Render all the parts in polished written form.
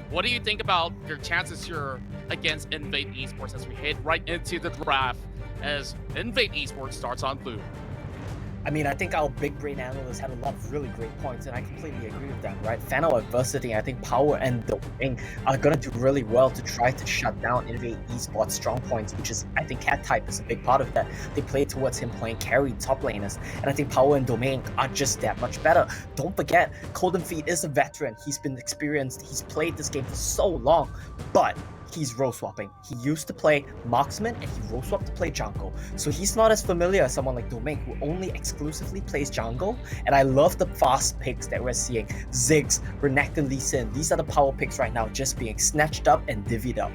What do you think about your chances here against INVATE Esports as we head right into the draft as INVATE Esports starts on blue? I mean, I think our big brain analysts had a lot of really great points, and I completely agree with them, right? FENNEL Adversity, I think Power and the Wing are going to do really well to try to shut down INVATE Esports' strong points, which is, I think, Cat type is a big part of that. They play towards him playing carry top laners, and I think Power and Domain are just that much better. Don't forget, Golden Feet is a veteran. He's been experienced. He's played this game for so long, but he's role swapping. He used to play marksman and he role swapped to play jungle. So he's not as familiar as someone like Domain who only exclusively plays jungle. And I love the fast picks that we're seeing. Ziggs, Renekton, Lee Sin. These are the power picks right now just being snatched up and divvied up.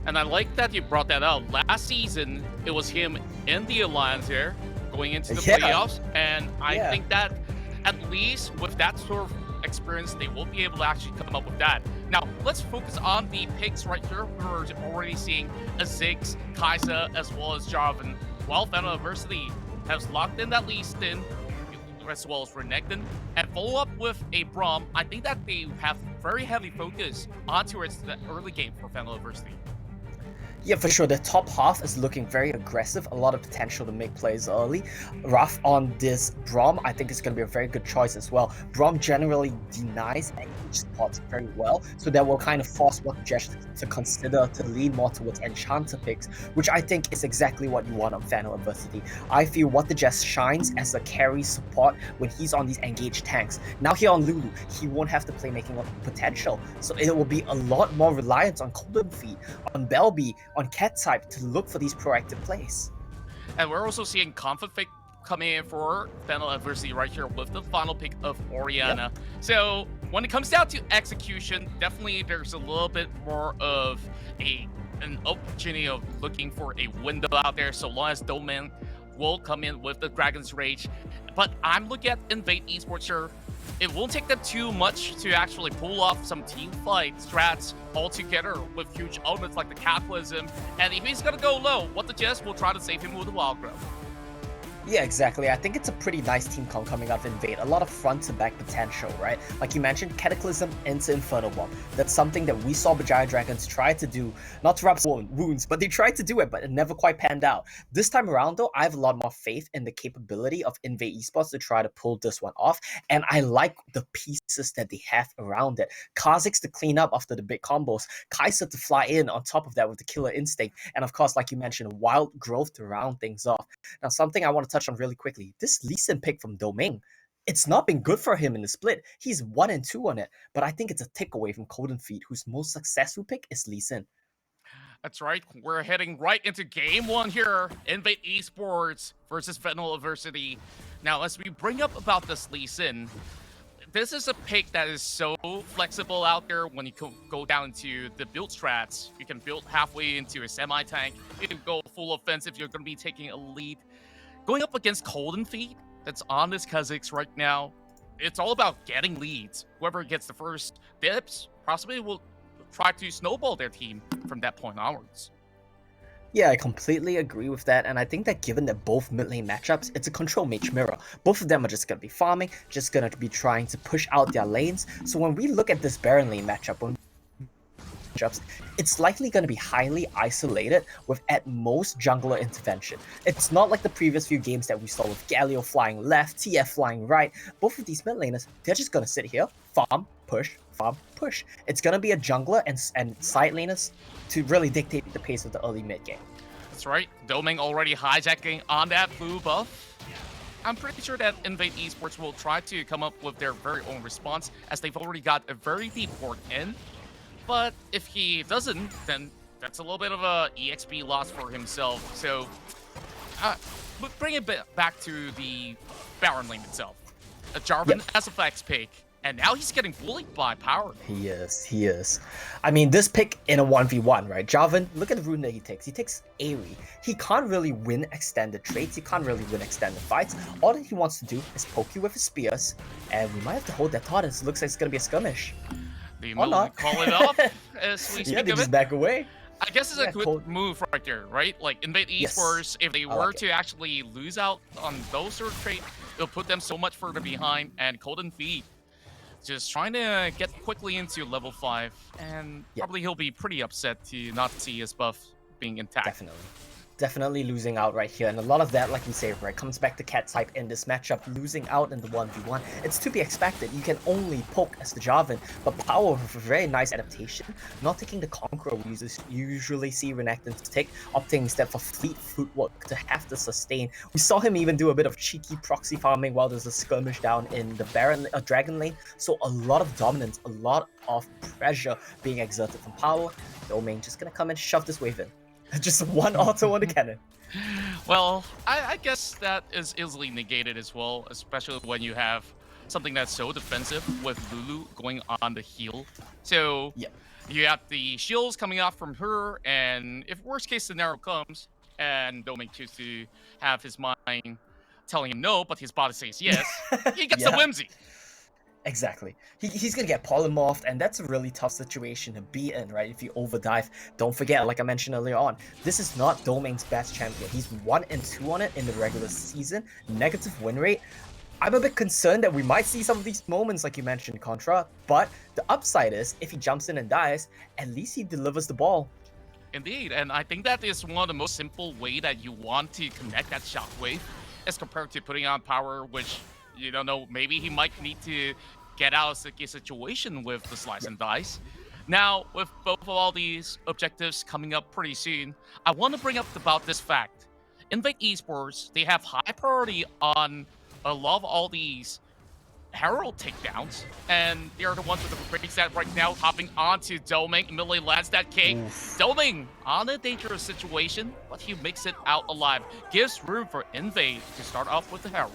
And I like that you brought that up. Last season, it was him in the Alliance here going into the playoffs. And I think that at least with that sort of experience, they will be able to actually come up with that. Now, let's focus on the picks right here. We're already seeing a Ziggs, Kai'Sa, as well as Jarvan. While FENNEL Adversity has locked in that Lee Sin, as well as Renekton, and follow up with a Braum. I think that they have very heavy focus onto the early game for FENNEL Adversity. Yeah, for sure. The top half is looking very aggressive. A lot of potential to make plays early. Rough on this Braum, I think is going to be a very good choice as well. Braum generally denies engage spots very well, so that will kind of force what Jesh to consider to lean more towards Enchanter picks, which I think is exactly what you want on FENNEL Adversity. I feel what the Jesh shines as a carry support when he's on these engaged tanks. Now here on Lulu, he won't have the playmaking potential, so it will be a lot more reliant on Golden Feet, on Belby, on Cat type to look for these proactive plays. And we're also seeing Conflict coming in for FENNEL Adversity right here with the final pick of Orianna. Yep. So when it comes down to execution, definitely there's a little bit more of an opportunity of looking for a window out there, so long as Domain will come in with the Dragon's Rage. But I'm looking at INVATE Esports here. It won't take them too much to actually pull off some team fight strats all together with huge elements like the Cataclysm. And if he's gonna go low, what the Jess will try to save him with the Wild Growth. Yeah, exactly. I think it's a pretty nice team comp coming out of INVATE. A lot of front-to-back potential, right? Like you mentioned, Cataclysm into Infernal Bomb. That's something that we saw the Giant Dragons try to do, not to rub wounds, but they tried to do it, but it never quite panned out. This time around, though, I have a lot more faith in the capability of INVATE Esports to try to pull this one off, and I like the pieces that they have around it. Kha'Zix to clean up after the big combos, Kai'Sa to fly in on top of that with the Killer Instinct, and of course, like you mentioned, Wild Growth to round things off. Now, something I want to touch on really quickly. This Lee Sin pick from Domain, it's not been good for him in the split. He's 1-2 on it, but I think it's a tick away from Golden Feet, whose most successful pick is Lee Sin. That's right. We're heading right into game one here. INVATE Esports versus FENNEL Adversity. Now, as we bring up about this Lee Sin, this is a pick that is so flexible out there when you go down to the build strats. You can build halfway into a semi-tank. You can go full offensive. You're going to be taking a lead. Going up against Golden Feet, that's on this Kha'Zix right now, it's all about getting leads. Whoever gets the first dips possibly will try to snowball their team from that point onwards. Yeah, I completely agree with that, and I think that given that both mid lane matchups, it's a control mage mirror. Both of them are just going to be farming, just going to be trying to push out their lanes. So when we look at this Baron lane matchup, it's likely going to be highly isolated with at most jungler intervention. It's not like the previous few games that we saw with Galio flying left, TF flying right. Both of these mid laners, they're just going to sit here, farm, push, farm, push. It's going to be a jungler and side laners to really dictate the pace of the early mid game. That's right. Domain already hijacking on that blue buff. I'm pretty sure that INVATE Esports will try to come up with their very own response, as they've already got a very deep port in. But if he doesn't, then that's a little bit of a EXP loss for himself. So, but bring it back to the Baron lane itself. Jarvan as a flex pick, and now he's getting bullied by Power. He is. I mean, this pick in a 1v1, right? Jarvan, look at the rune that he takes. He takes Aerie. He can't really win extended trades. He can't really win extended fights. All that he wants to do is poke you with his spears, and we might have to hold that thought. It looks like it's going to be a skirmish. The move, call it off as we speak they of just it. back away. I guess it's a good move right there, right? Like, INVATE Esports, if they were to actually lose out on those sort of trades, it'll put them so much further behind. And Golden Feet, just trying to get quickly into level 5, and Yeah. probably he'll be pretty upset to not see his buff being intact. Definitely losing out right here, and a lot of that, like you say, right, comes back to cat type in this matchup, losing out in the 1v1. It's to be expected. You can only poke as the Jarvan, but Power with a very nice adaptation, not taking the Conqueror we usually see Renekton's take, opting instead for fleet footwork to have to sustain. We saw him even do a bit of cheeky proxy farming while there's a skirmish down in the Dragon lane, so a lot of dominance, a lot of pressure being exerted from Power. Domain just gonna come and shove this wave in. Just one auto on the cannon. Well, I guess that is easily negated as well, especially when you have something that's so defensive with Lulu going on the heal. So Yeah. you have the shields coming off from her, and if worst case scenario comes, and Domain chooses to have his mind telling him no, but his body says yes, he gets a whimsy. Exactly. He's gonna get polymorphed, and that's a really tough situation to be in, right? If you overdive. Don't forget, like I mentioned earlier on, this is not Domain's best champion. He's 1-2 on it in the regular season, negative win rate. I'm a bit concerned that we might see some of these moments, like you mentioned, Contra, but the upside is, if he jumps in and dies, at least he delivers the ball. Indeed, and I think that is one of the most simple way that you want to connect that shockwave, as compared to putting on Power, which you don't know, maybe he might need to get out of a situation with the slice and dice. Now, with both of all these objectives coming up pretty soon, I want to bring up about this fact. INVATE Esports, they have high priority on a lot of all these Herald takedowns, and they are the ones with the breaks that right now hopping onto Domain, immediately lands that cake. Domain on a dangerous situation, but he makes it out alive. Gives room for INVATE to start off with the Herald.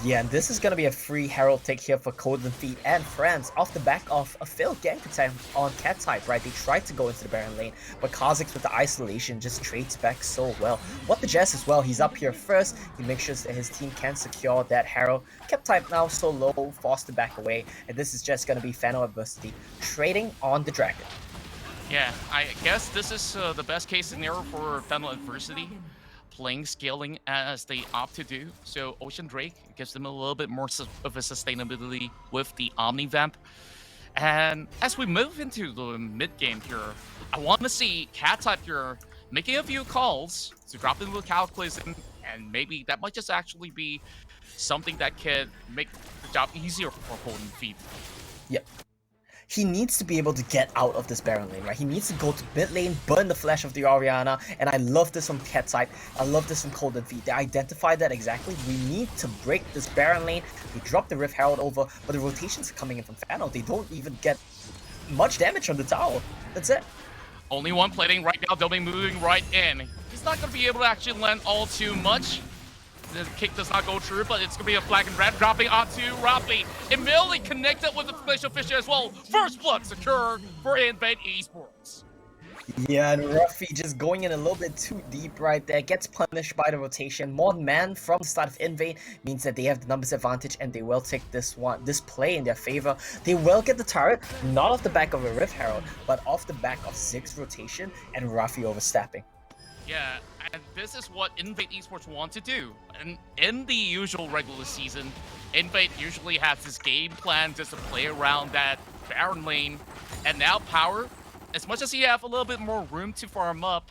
Yeah, and this is going to be a free Herald take here for Cold and Feet and Friends off the back of a failed gank attempt on cat type, right? They tried to go into the Baron lane, but Kha'Zix with the isolation just trades back so well. What the Jess as well, he's up here first. He makes sure that his team can secure that Herald. Cat type now so low, forced to back away, and this is just going to be FENNEL Adversity trading on the Dragon. Yeah, I guess this is the best case scenario for FENNEL Adversity. Playing scaling as they opt to do. So Ocean Drake gives them a little bit more of a sustainability with the Omni Vamp. And as we move into the mid game here, I want to see cat type here making a few calls to drop into the Cataclysm, and maybe that might just actually be something that can make the job easier for Golden Feet. Yep. He needs to be able to get out of this Baron lane, right? He needs to go to mid lane, burn the flesh of the Orianna, and I love this from cat type. I love this from Cold and Feet. They identified that exactly. We need to break this Baron lane. They drop the Rift Herald over, but the rotations are coming in from FENNEL. They don't even get much damage on the tower. That's it. Only one plating right now, Domain moving right in. He's not going to be able to actually land all too much. The kick does not go through, but it's going to be a flag and red dropping onto Rafi. Immediately connected with the Glacial Fisher as well. First blood secured for INVATE Esports. Yeah, and Ruffy just going in a little bit too deep right there. Gets punished by the rotation. More man from the start of INVATE means that they have the numbers advantage, and they will take this play in their favor. They will get the turret, not off the back of a Rift Herald, but off the back of Ziggs rotation and Ruffy overstepping. Yeah, and this is what INVATE Esports want to do. And in the usual regular season, INVATE usually has this game plan just to play around that Baron lane. And now Power, as much as you have a little bit more room to farm up,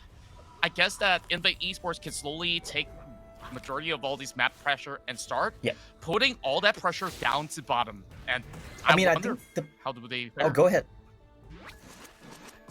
I guess that INVATE Esports can slowly take the majority of all these map pressure and start putting all that pressure down to bottom. And I wonder how do they fare. Oh, go ahead.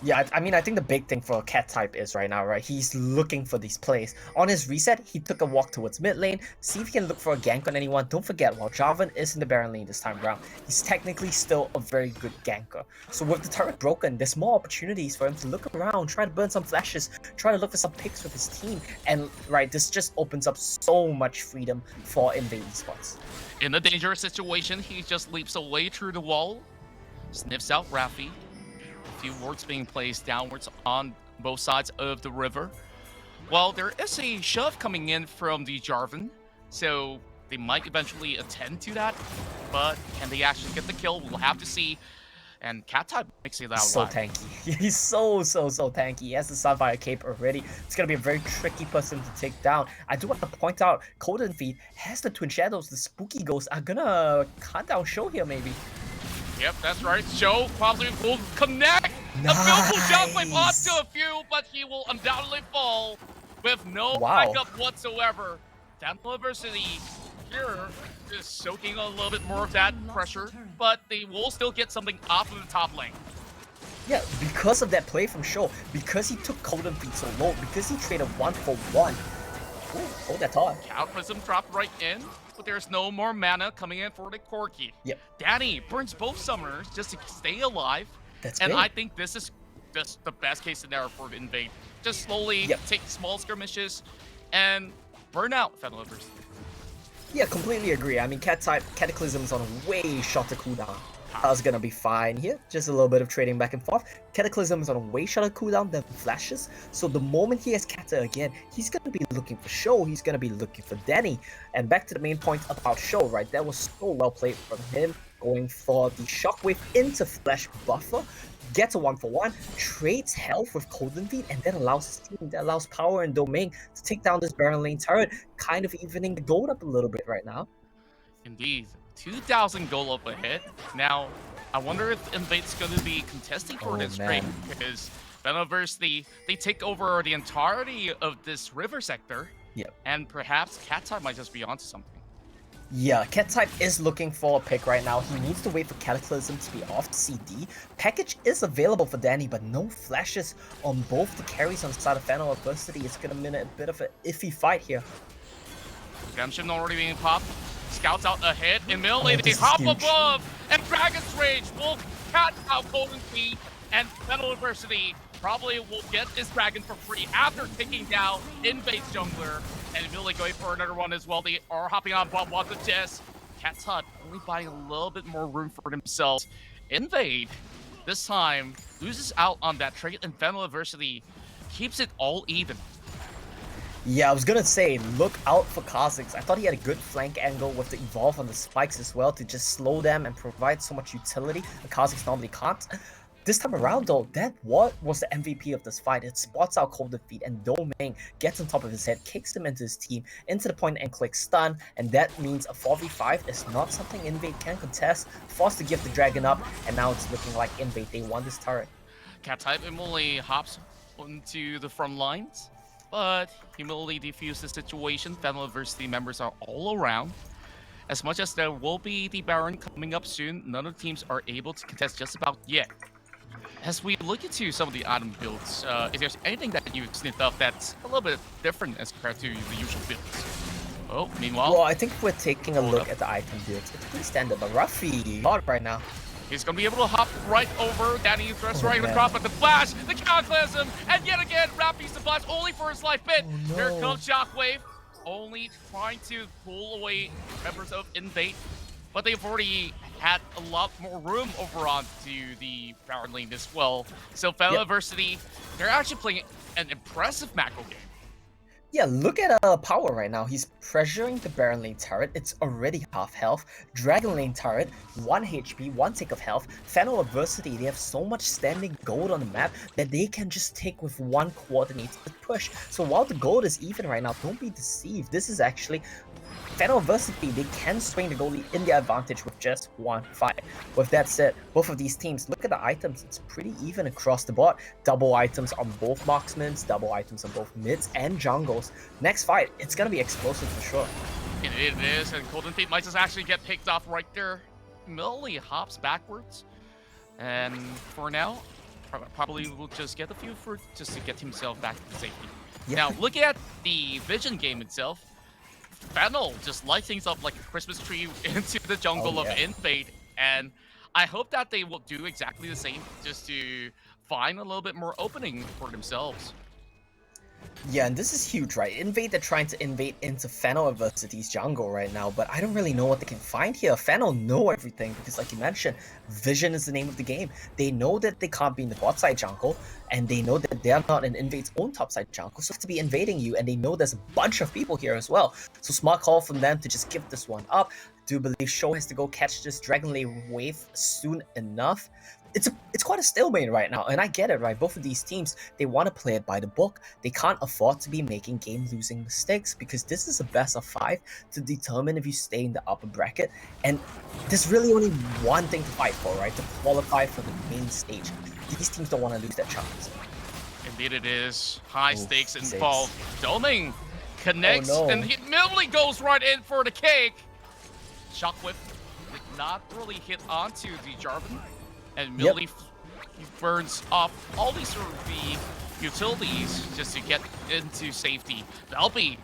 Yeah, I mean, I think the big thing for cat type is right now, right? He's looking for these plays. On his reset, he took a walk towards mid lane, see if he can look for a gank on anyone. Don't forget, while Jarvan is in the Baron lane this time around, he's technically still a very good ganker. So with the turret broken, there's more opportunities for him to look around, try to burn some flashes, try to look for some picks with his team. And right, this just opens up so much freedom for INVATE Esports. In a dangerous situation, he just leaps away through the wall, sniffs out Rafi. Few wards being placed downwards on both sides of the river. Well, there is a shove coming in from the Jarvan, so they might eventually attend to that, but can they actually get the kill? We'll have to see. And cat type makes it out so alive. Tanky. He's so tanky. He has the Sapphire Cape already. It's gonna be a very tricky person to take down. I do want to point out, Cold and Feet has the Twin Shadows. The Spooky Ghosts are gonna cut down show here maybe. Yep, that's right. Show probably will connect. Nice. A beautiful shockwave onto a few, but he will undoubtedly fall with no backup whatsoever. FENNEL Adversity here is soaking a little bit more of that pressure, but they will still get something off of the top lane. Yeah, because of that play from Show, because he took Golden Feet so low, because he traded 1-for-1. Ooh, hold that thought. Cataclysm dropped right in, but there's no more mana coming in for the Corki. Yep. Danny burns both summoners just to stay alive. That's and big. I think this is just the best case scenario for INVATE. Just slowly take small skirmishes and burn out FENNEL Adversity. Yeah, completely agree. I mean, Cataclysm's on a way shorter cooldown. I was gonna be fine here. Just a little bit of trading back and forth. Cataclysm is on a way shorter cooldown than Flashes. So the moment he has Kata again, he's gonna be looking for Show. He's gonna be looking for Danny. And back to the main point about Show, right? That was so well played from him. Going for the Shockwave into Flash buffer. Gets a 1-for-1, trades health with Golden Feet, and then allows his team, that allows Power and Domain to take down this Baron lane turret, kind of evening the gold up a little bit right now. Indeed. 2,000 gold up ahead. Now, I wonder if INVATE's going to be contesting for this trade, because FENNEL Adversity, they take over the entirety of this river sector, and perhaps Cat-Type might just be onto something. Yeah, Cat-Type is looking for a pick right now. He needs to wait for Cataclysm to be off CD. Package is available for Danny, but no flashes on both the carries on the side of FENNEL Adversity. It's going to be a bit of an iffy fight here. Redemption already being popped. Scouts out ahead. In middle lane, they hop above. And Dragon's Rage will catch out Golden Feet. And FENNEL Adversity probably will get this dragon for free after taking down INVATE's jungler. And immediately going for another one as well. They are hopping on bot with the Jess. Cat's Hut only buying a little bit more room for themselves. INVATE, this time, loses out on that trade, and FENNEL Adversity keeps it all even. Yeah, I was gonna say, look out for Kha'Zix. I thought he had a good flank angle with the Evolve on the spikes as well to just slow them and provide so much utility that Kha'Zix normally can't. This time around though, that was the MVP of this fight. It spots out Golden Feet, and Domain gets on top of his head, kicks him into his team, into the point and click stun, and that means a 4v5 is not something INVATE can contest. Forced to give the dragon up, and now it's looking like INVATE, they won this turret. Cat-Type immediately hops into the front lines, but he immediately defused the situation. FENNEL Adversity members are all around. As much as there will be the Baron coming up soon, none of the teams are able to contest just about yet. As we look into some of the item builds, is there anything that you've sniffed up that's a little bit different as compared to the usual builds? Oh, meanwhile... Well, I think we're taking a look at the item builds. It's pretty standard, but Ruffy, hard right now. He's going to be able to hop right over Danny, thrust right across, but the flash, the Cataclysm, and yet again, Rappy's the flash only for his life bit. Here comes Shockwave, only trying to pull away members of INVATE, but they've already had a lot more room over onto the Baron lane as well. So FENNEL Adversity, they're actually playing an impressive macro game. Yeah, look at Power right now. He's pressuring the Baron lane turret. It's already half health. Dragon lane turret, 1 HP, 1 tick of health. FENNEL Adversity, they have so much standing gold on the map that they can just take with 1 coordinated push. So while the gold is even right now, don't be deceived. This is actually FENNEL Adversity, they can swing the goalie in their advantage with just 1 fight. With that said, both of these teams, look at the items, it's pretty even across the board. Double items on both marksmen, double items on both mids and jungles. Next fight, it's gonna be explosive for sure. It is, and Golden Feet might just actually get picked off right there. Millie hops backwards, and for now, probably will just get a few for just to get himself back to safety. Now, look at the vision game itself. FENNEL just light things up like a Christmas tree into the jungle of INVATE, and I hope that they will do exactly the same just to find a little bit more opening for themselves. Yeah, and this is huge, right? INVATE, they're trying to invade into FENNEL Adversity's jungle right now, but I don't really know what they can find here. FENNEL know everything because, like you mentioned, vision is the name of the game. They know that they can't be in the bot side jungle, and they know that they're not in INVATE's own top side jungle, so to be invading you, and they know there's a bunch of people here as well. So smart call from them to just give this one up. I do believe Show has to go catch this Dragon Lane wave soon enough. it's quite a stalemate right now, and I get it, right? Both of these teams, they want to play it by the book. They can't afford to be making game-losing mistakes because this is a best of 5 to determine if you stay in the upper bracket, and there's really only one thing to fight for, right? To qualify for the main stage. These teams don't want to lose that chance. Indeed it is. High stakes six. involved. Doming connects, Oh, no. and he immediately goes right in for the cake. Shockwave did not really hit onto the Jarvan, and immediately he burns off all these sort of the utilities just to get into safety. Belby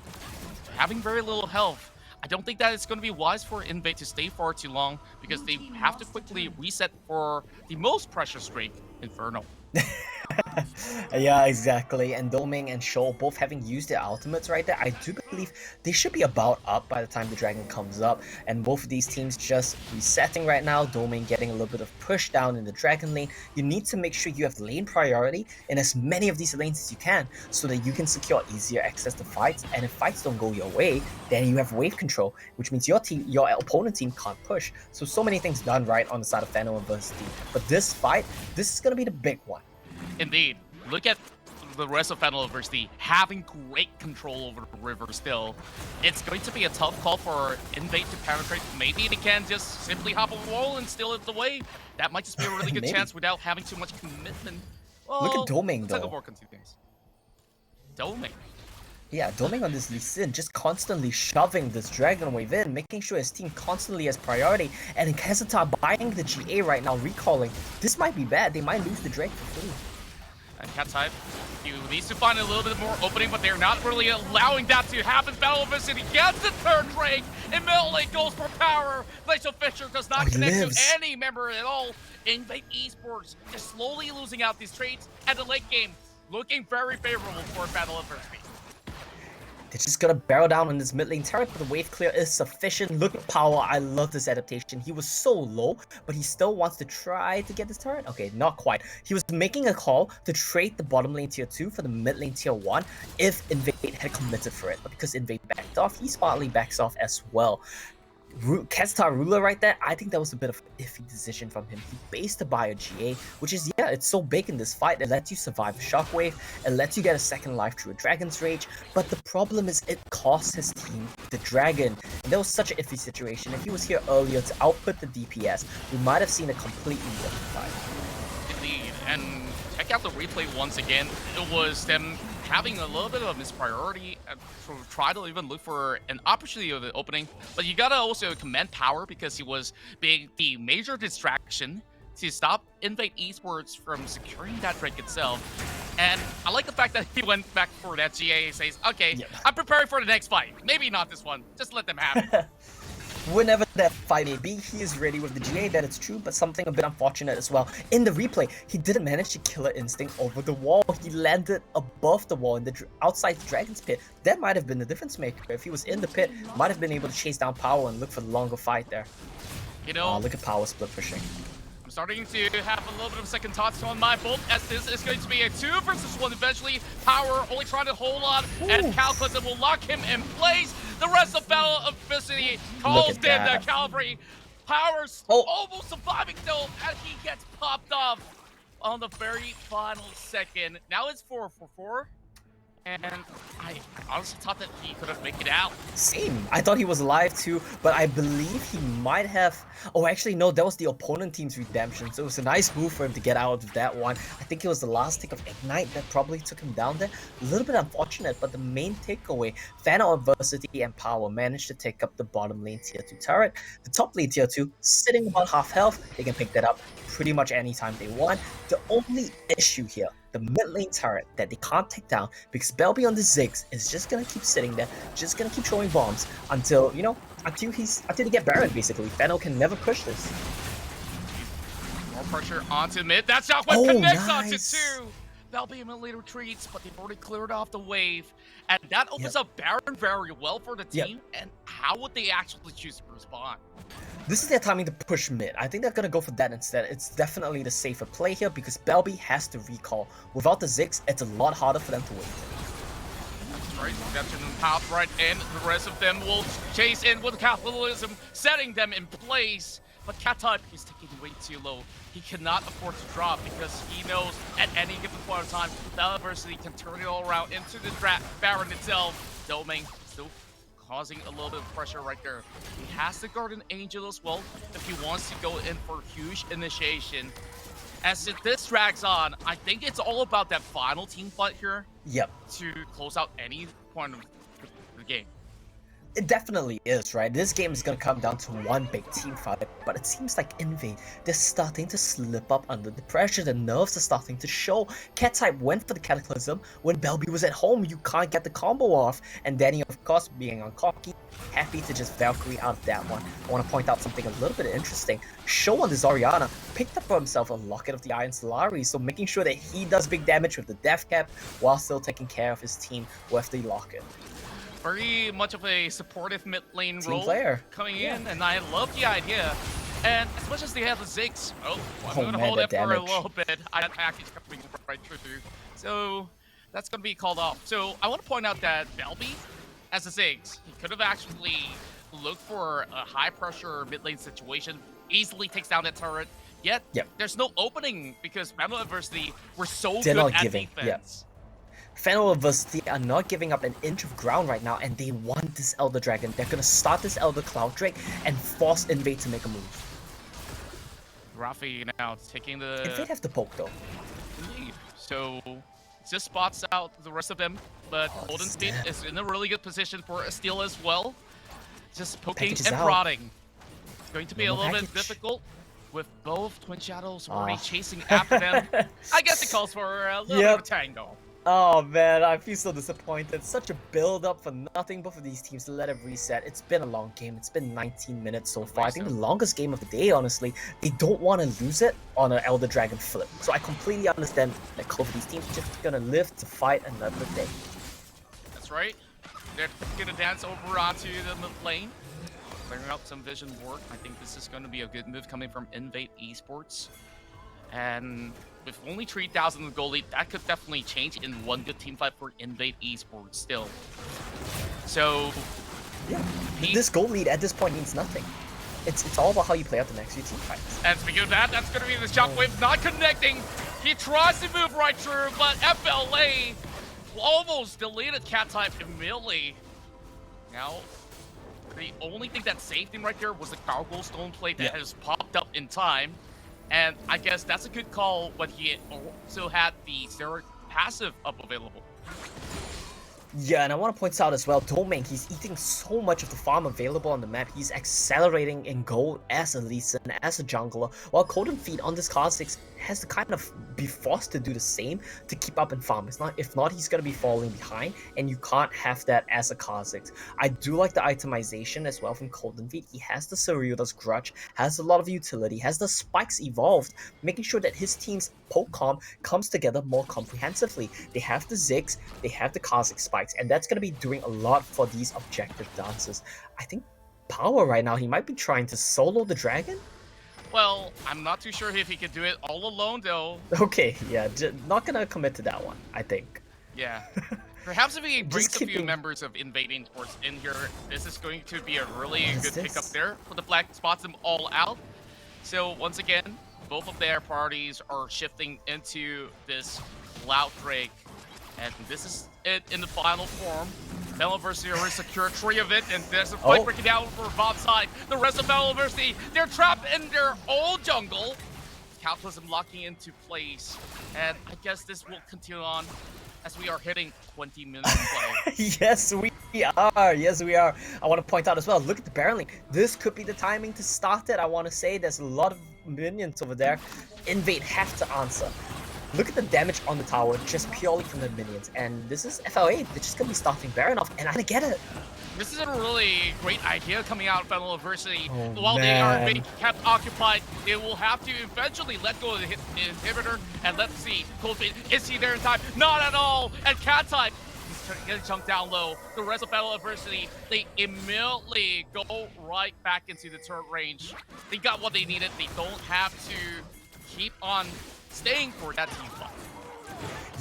having very little health. I don't think that it's going to be wise for INVATE to stay for too long because they have to quickly reset for the most precious drink, Inferno. Yeah, exactly. And Doming and Shoal both having used their ultimates right there, I do believe they should be about up by the time the dragon comes up. And both of these teams just resetting right now. Doming getting a little bit of push down in the dragon lane. You need to make sure you have lane priority in as many of these lanes as you can so that you can secure easier access to fights. And if fights don't go your way, then you have wave control, which means your opponent team can't push. So many things done right on the side of FENNEL Adversity. But this fight, this is going to be the big one. Indeed. Look at the rest of FENNEL Adversity having great control over the river still. It's going to be a tough call for INVATE to penetrate. Maybe they can just simply hop a wall and steal it away. That might just be a really good chance without having too much commitment. Well, look at Doming though. Doming. Yeah, Doming on this Lee Sin, just constantly shoving this Dragon Wave in, making sure his team constantly has priority, and Kezitar buying the GA right now, recalling. This might be bad, they might lose the Drake for free. And Cat type, he needs to find a little bit more opening, but they're not really allowing that to happen. Battle of Adversity gets the third Drake, and immediately goes for power. Glacial Fisher does not connect to any member at all. INVATE Esports is slowly losing out these trades at the late game, looking very favorable for Battle of Adversity. They're just gonna barrel down on this mid lane turret, but the wave clear is sufficient. Look at Power, I love this adaptation. He was so low, but he still wants to try to get this turret. Okay, not quite. He was making a call to trade the bottom lane tier 2 for the mid lane tier 1 if INVATE had committed for it. But because INVATE backed off, he smartly backs off as well. Kezitar Ruler right there, I think that was a bit of an iffy decision from him. He based to buy a GA, which is, yeah, it's so big in this fight. It lets you survive a Shockwave, it lets you get a second life through a Dragon's Rage, but the problem is it costs his team the Dragon. And that was such an iffy situation. If he was here earlier to output the DPS, we might have seen a completely different fight. Indeed, and check out the replay once again. It was them having a little bit of a mispriority, try to even look for an opportunity of the opening, but you gotta also commend Power because he was being the major distraction to stop INVATE Esports from securing that Drake itself. And I like the fact that he went back for that GA. He says, okay, I'm preparing for the next fight. Maybe not this one, just let them have it. Whenever that fight may be, he is ready with the GA, that it's true, but something a bit unfortunate as well. In the replay, he didn't manage to Killer Instinct over the wall. He landed above the wall in the outside the Dragon's Pit. That might have been the difference maker. If he was in the pit, might have been able to chase down Power and look for the longer fight there. You know, look at Power split pushing. I'm starting to have a little bit of second thoughts on my bolt, as this is going to be a 2 versus 1 eventually. Power only trying to hold on, and Cataclysm will lock him in place. The rest of Battle of Adversity calls in the Calvary. Power's almost surviving though, as he gets popped off on the very final second. Now it's 4-4-4. And I honestly thought that he could have made it out. Same. I thought he was alive too, but I believe he might have... Oh, actually, no, that was the opponent team's redemption, so it was a nice move for him to get out of that one. I think it was the last tick of Ignite that probably took him down there. A little bit unfortunate, but the main takeaway, FENNEL Adversity and Power managed to take up the bottom lane tier 2 turret. The top lane tier 2, sitting about half health, they can pick that up pretty much anytime they want. The only issue here, the mid lane turret that they can't take down, because Belby on the Ziggs is just gonna keep sitting there, just gonna keep throwing bombs until, you know, until they get Baron basically. FENNEL can never push this. More pressure onto mid. That Shockwave connects onto 2. Belby immediately retreats, but they've already cleared off the wave. And that opens up Baron very well for the team. And how would they actually choose to respond? This is their timing to push mid. I think they're gonna go for that instead. It's definitely the safer play here because Belby has to recall. Without the Ziggs, it's a lot harder for them to wait. That's right. Redemption popped right in. The rest of them will chase in with Capitalism, setting them in place. But Cat type is taking way too low. He cannot afford to drop because he knows at any given point of time, FENNEL Adversity can turn it all around into the Baron itself. Domain still causing a little bit of pressure right there. He has the Guardian Angel as well if he wants to go in for huge initiation. As this drags on, I think it's all about that final team fight here. Yep. To close out any point of the game. It definitely is, right? This game is gonna come down to one big team fight, but it seems like INVATE, they're starting to slip up under the pressure. The nerves are starting to show. Cat type went for the Cataclysm. When Belby was at home, you can't get the combo off. And Danny, of course, being on cocky, happy to just Valkyrie out that one. I want to point out something a little bit interesting. Show on the Zoriana picked up for himself a Locket of the Iron Solari, so making sure that he does big damage with the Death Cap while still taking care of his team with the Locket. Very much of a supportive mid lane Team role player. coming in, and I love the idea. And as much as they have the Ziggs, I'm going to hold it for a little bit. That package coming right through. So that's going to be called off. So I want to point out that Belby, as a Ziggs, he could have actually looked for a high pressure mid lane situation, easily takes down that turret. Yet there's no opening because FENNEL Adversity were so good at defense. FENNEL Adversity are not giving up an inch of ground right now, and they want this Elder Dragon. They're gonna start this Elder Cloud Drake and force INVATE to make a move. Rafi now taking the... INVATE have the poke though. Indeed. So, just spots out the rest of them, but Golden Speed is in a really good position for a steal as well. Just poking and prodding. It's going to be a little bit difficult with both Twin Shadows already chasing after them. I guess it calls for a little bit of a tango. Oh man, I feel so disappointed. Such a build-up for nothing but for these teams to let it reset. It's been a long game. It's been 19 minutes so far. I think the longest game of the day, honestly. They don't want to lose it on an Elder Dragon flip. So I completely understand that both of these teams are just gonna live to fight another day. That's right. They're gonna dance over onto the mid lane, clearing out some vision work. I think this is gonna be a good move coming from INVATE Esports. And with only 3,000 gold lead, that could definitely change in one good team fight for INVATE Esports still. So, this gold lead at this point means nothing. It's all about how you play out the next few team fights. And speaking of that, that's going to be the shockwave not connecting. He tries to move right through, but FLA almost deleted Cat type immediately. Now, the only thing that saved him right there was the Gargoyle Stone Plate that has popped up in time. And I guess that's a good call when he also had the Zerg passive up available. Yeah, and I want to point out as well, Domain, he's eating so much of the farm available on the map. He's accelerating in gold as a Lee Sin, as a jungler, while Golden Feet on this Kha'Zix has to kind of be forced to do the same to keep up in farm. If not, he's going to be falling behind, and you can't have that as a Kha'Zix. I do like the itemization as well from Golden Feet. He has the Saryuda's Grudge, has a lot of utility, has the spikes evolved, making sure that his team's poke comp comes together more comprehensively. They have the Ziggs, they have the Kha'Zix spikes, and that's going to be doing a lot for these objective dances. I think Power right now, he might be trying to solo the dragon? Well, I'm not too sure if he can do it all alone, though. Okay, yeah, not gonna commit to that one, I think. Yeah. Perhaps if he brings a few members of INVATE Esports in here, this is going to be a really good pickup there. For the Black spots them all out. So, once again, both of their parties are shifting into this Cloud Drake. And this is it in the final form. FENNEL Adversity already secured 3 of it, and there's a fight breaking down for VOD side. The rest of FENNEL Adversity, they're trapped in their own jungle. Cataclysm locking into place, and I guess this will continue on as we are hitting 20 minutes of play. Yes, we are. Yes, we are. I want to point out as well, look at the Baron lane. This could be the timing to start it. I want to say there's a lot of minions over there. INVATE have to answer. Look at the damage on the tower just purely from the minions, and this is FLA. They're just gonna be starting Baron off, and I get it. This is a really great idea coming out of FENNEL Adversity. While they are being kept occupied, they will have to eventually let go of the inhibitor, and let's see, Coldfeet, is he there in time? Not at all, and Cat type, he's getting chunked down low. The rest of FENNEL Adversity, they immediately go right back into the turret range. They got what they needed. They don't have to keep on staying for that team fight.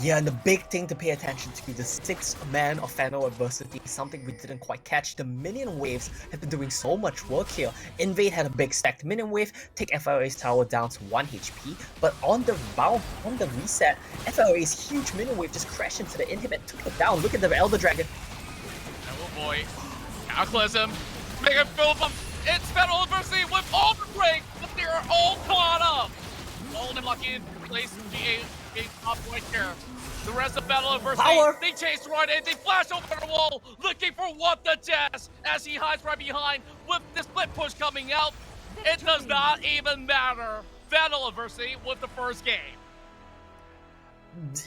Yeah, and the big thing to pay attention to, the 6-man of FENNEL Adversity, something we didn't quite catch. The minion waves have been doing so much work here. INVATE had a big stacked minion wave, take FLA's tower down to 1 HP, but on the reset, FLA's huge minion wave just crashed into the inhib and took it down. Look at the Elder Dragon. Oh boy. Cataclysm. Make it feel it's FENNEL Adversity with all the break, but they are all caught up. All them lucky in place the top right here. The rest of FENNEL Adversity, Power. they chase right in, they flash over the wall, looking for what the jazz as he hides right behind with the split push coming out. It does not even matter. FENNEL Adversity with the first game.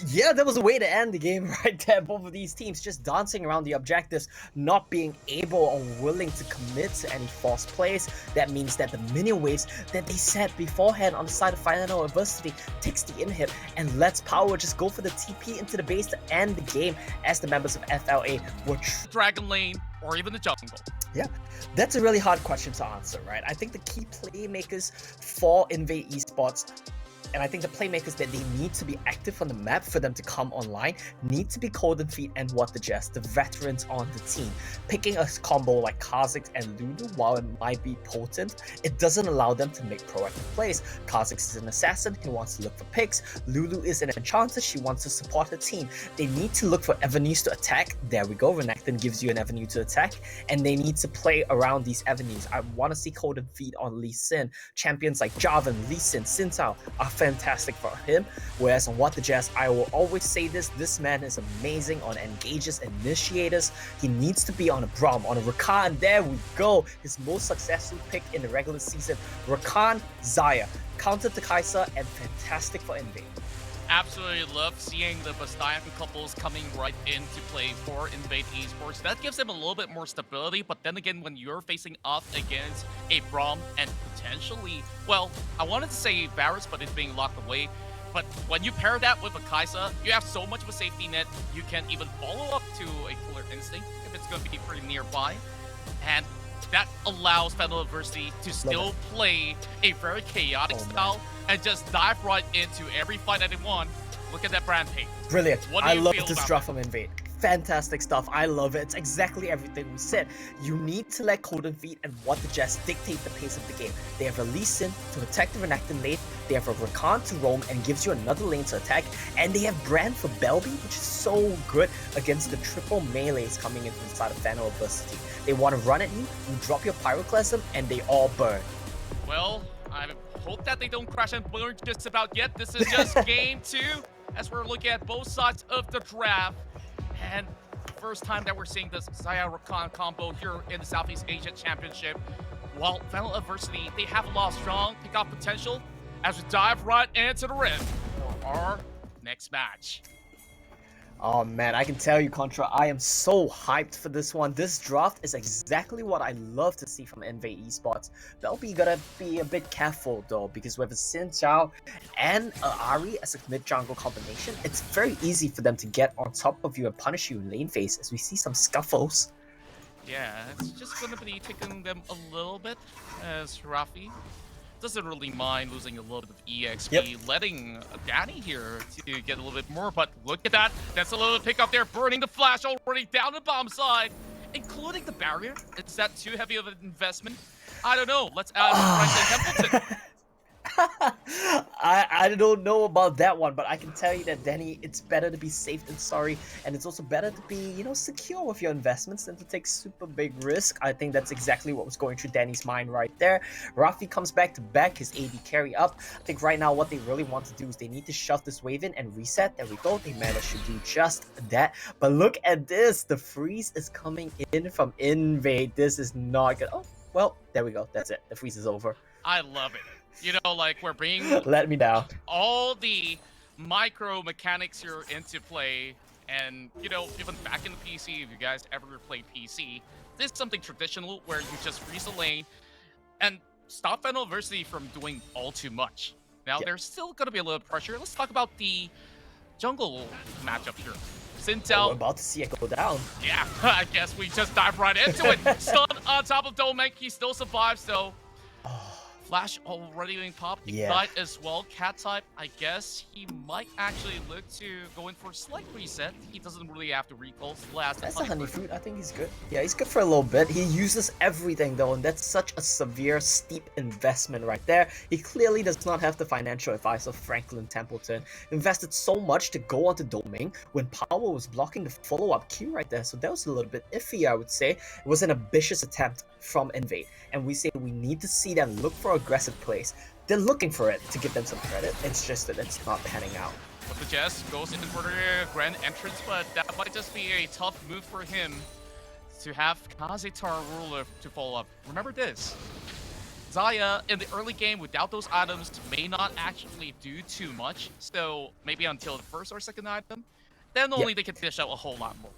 Yeah, there was a way to end the game right there. Both of these teams just dancing around the objectives, not being able or willing to commit to any false plays. That means that the minion waves that they set beforehand on the side of FENNEL Adversity takes the inhib and lets Power just go for the TP into the base to end the game as the members of FLA were Dragon lane or even the jungle. Yeah, that's a really hard question to answer, right? I think the key playmakers for INVATE Esports, and I think the playmakers that they need to be active on the map for them to come online need to be Cold and Feet and What the Jazz, the veterans on the team. Picking a combo like Kha'Zix and Lulu, while it might be potent, it doesn't allow them to make proactive plays. Kha'Zix is an assassin, he wants to look for picks. Lulu is an enchanter, she wants to support her team. They need to look for avenues to attack. There we go, Renekton gives you an avenue to attack, and they need to play around these avenues. I want to see Cold and Feet on Lee Sin. Champions like Jarvan, Lee Sin, Xin Zhao are fantastic for him, whereas on What the Jazz, I will always say this man is amazing on engages, initiators. He needs to be on a Braum, on a Rakan. There we go, his most successful pick in the regular season. Rakan, Xayah, counter to Kai'Sa, and fantastic for INVATE. Absolutely love seeing the Bastion couples coming right into play for INVATE Esports. That gives them a little bit more stability, but then again, when you're facing up against a Braum and potentially, well, I wanted to say Varus, but it's being locked away. But when you pair that with a Kai'Sa, you have so much of a safety net, you can even follow up to a Killer Instinct if it's going to be pretty nearby. And that allows FENNEL Adversity to still play a very chaotic style and just dive right into every fight that they want. Look at that brand paint. Brilliant. What do I you love feel this about draft from INVATE. Fantastic stuff. I love it. It's exactly everything we said. You need to let Cold and Feet and What the Jazz dictate the pace of the game. They have a Lee Sin to attack the Renekton lane. They have a Rakan to roam and gives you another lane to attack. And they have Brand for Belby, which is so good against the triple melees coming in from the side of FENNEL Adversity. They want to run at you, you drop your Pyroclasm, and they all burn. Well, I hope that they don't crash and burn just about yet. This is just game 2 as we're looking at both sides of the draft. And first time that we're seeing this Xayah Rakan combo here in the Southeast Asia Championship. While FENNEL Adversity, they have a lot of strong pick-off potential as we dive right into the rim for our next match. Oh man, I can tell you, Contra, I am so hyped for this one. This draft is exactly what I love to see from INVATE Esports. Belby gotta be a bit careful though, because with a Xin Zhao and Ahri as a mid-jungle combination, it's very easy for them to get on top of you and punish you in lane phase, as we see some scuffles. Yeah, it's just gonna be taking them a little bit, as Rafi doesn't really mind losing a little bit of EXP, letting Danny here to get a little bit more, but look at that. That's a little pick up there, burning the flash already down the bomb side, including the barrier. Is that too heavy of an investment? I don't know. Let's add Bryson Templeton. I don't know about that one, but I can tell you that, Danny, it's better to be safe than sorry, and it's also better to be, you know, secure with your investments than to take super big risk. I think that's exactly what was going through Danny's mind right there. Rafi comes back to back his AD carry up. I think right now what they really want to do is they need to shove this wave in and reset. There we go. They managed to do just that. But look at this. The freeze is coming in from INVATE. This is not good. Oh, well, there we go. That's it. The freeze is over. I love it. You know, like we're bringing let me down. All the micro mechanics here into play, and you know, even back in the PC, if you guys ever played PC, this is something traditional where you just freeze the lane and stop FENNEL Adversity from doing all too much. Now there's still gonna be a little pressure. Let's talk about the jungle matchup here. Sintel. We're about to see it go down. Yeah, I guess we just dive right into it. Stun on top of Domek, he still survives though. Flash already being popped. Yeah. Ignite as well. Cat type, I guess he might actually look to go in for a slight reset. He doesn't really have to recall. That's a honey fruit. I think he's good. Yeah, he's good for a little bit. He uses everything though, and that's such a severe, steep investment right there. He clearly does not have the financial advice of Franklin Templeton. Invested so much to go onto Domain when Power was blocking the follow-up Q right there, so that was a little bit iffy, I would say. It was an ambitious attempt from INVATE, and we say we need to see them look for aggressive plays. They're looking for it to give them some credit. It's just that it's not panning out. But the Jess goes in for the grand entrance, but that might just be a tough move for him to have Kazetar Ruler to follow up. Remember this, Xayah in the early game without those items may not actually do too much, so maybe until the first or second item, then only they can dish out a whole lot more.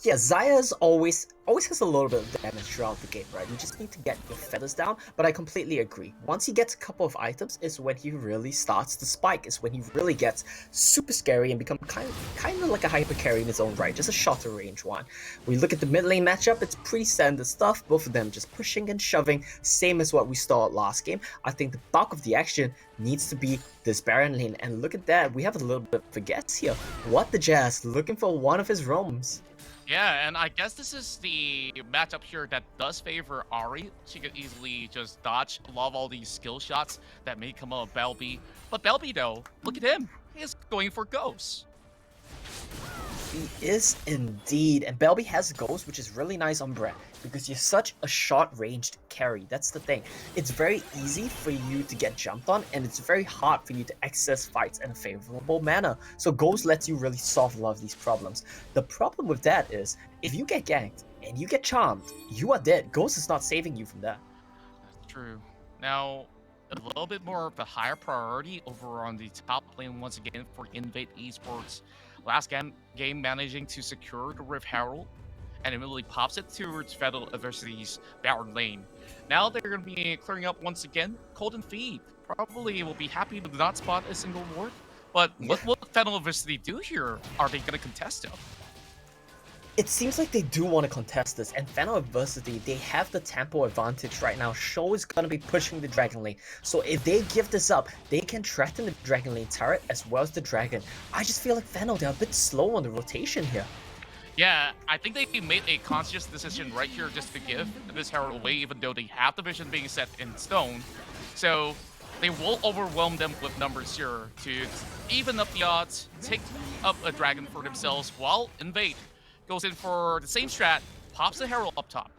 Yeah, Xayah's always has a little bit of damage throughout the game, right? You just need to get your feathers down, but I completely agree. Once he gets a couple of items is when he really starts to spike, is when he really gets super scary and become kind of like a hyper carry in his own right, just a shorter range one. We look at the mid lane matchup, it's pretty standard stuff, both of them just pushing and shoving, same as what we saw last game. I think the bulk of the action needs to be this Baron lane, and look at that, we have a little bit of a guess here. What the Jazz, looking for one of his roams. Yeah, and I guess this is the matchup here that does favor Ahri. She could easily just dodge a lot of all these skill shots that may come out of Belby. But Belby, though, look at him. He is going for ghosts. He is indeed, and Belby has Ghost, which is really nice on Brett, because you're such a short-ranged carry. That's the thing. It's very easy for you to get jumped on, and it's very hard for you to access fights in a favorable manner. So Ghost lets you really solve a lot of these problems. The problem with that is, if you get ganked and you get charmed, you are dead. Ghost is not saving you from that. That's true. Now, a little bit more of a higher priority over on the top lane once again for INVATE Esports. Last game managing to secure the Rift Herald, and immediately pops it towards FENNEL Adversity's Baron lane. Now they're going to be clearing up once again. Cold and Feed probably will be happy to not spot a single ward, but what will FENNEL Adversity do here? Are they going to contest it? It seems like they do want to contest this, and FENNEL Adversity, they have the tempo advantage right now. Show is going to be pushing the Dragon Lane, so if they give this up, they can threaten the Dragon Lane turret as well as the Dragon. I just feel like FENNEL, they're a bit slow on the rotation here. Yeah, I think they made a conscious decision right here just to give this Herald away, even though they have the vision being set in stone. So they will overwhelm them with numbers here to even up the odds, take up a Dragon for themselves, while INVATE goes in for the same strat, pops the Herald up top.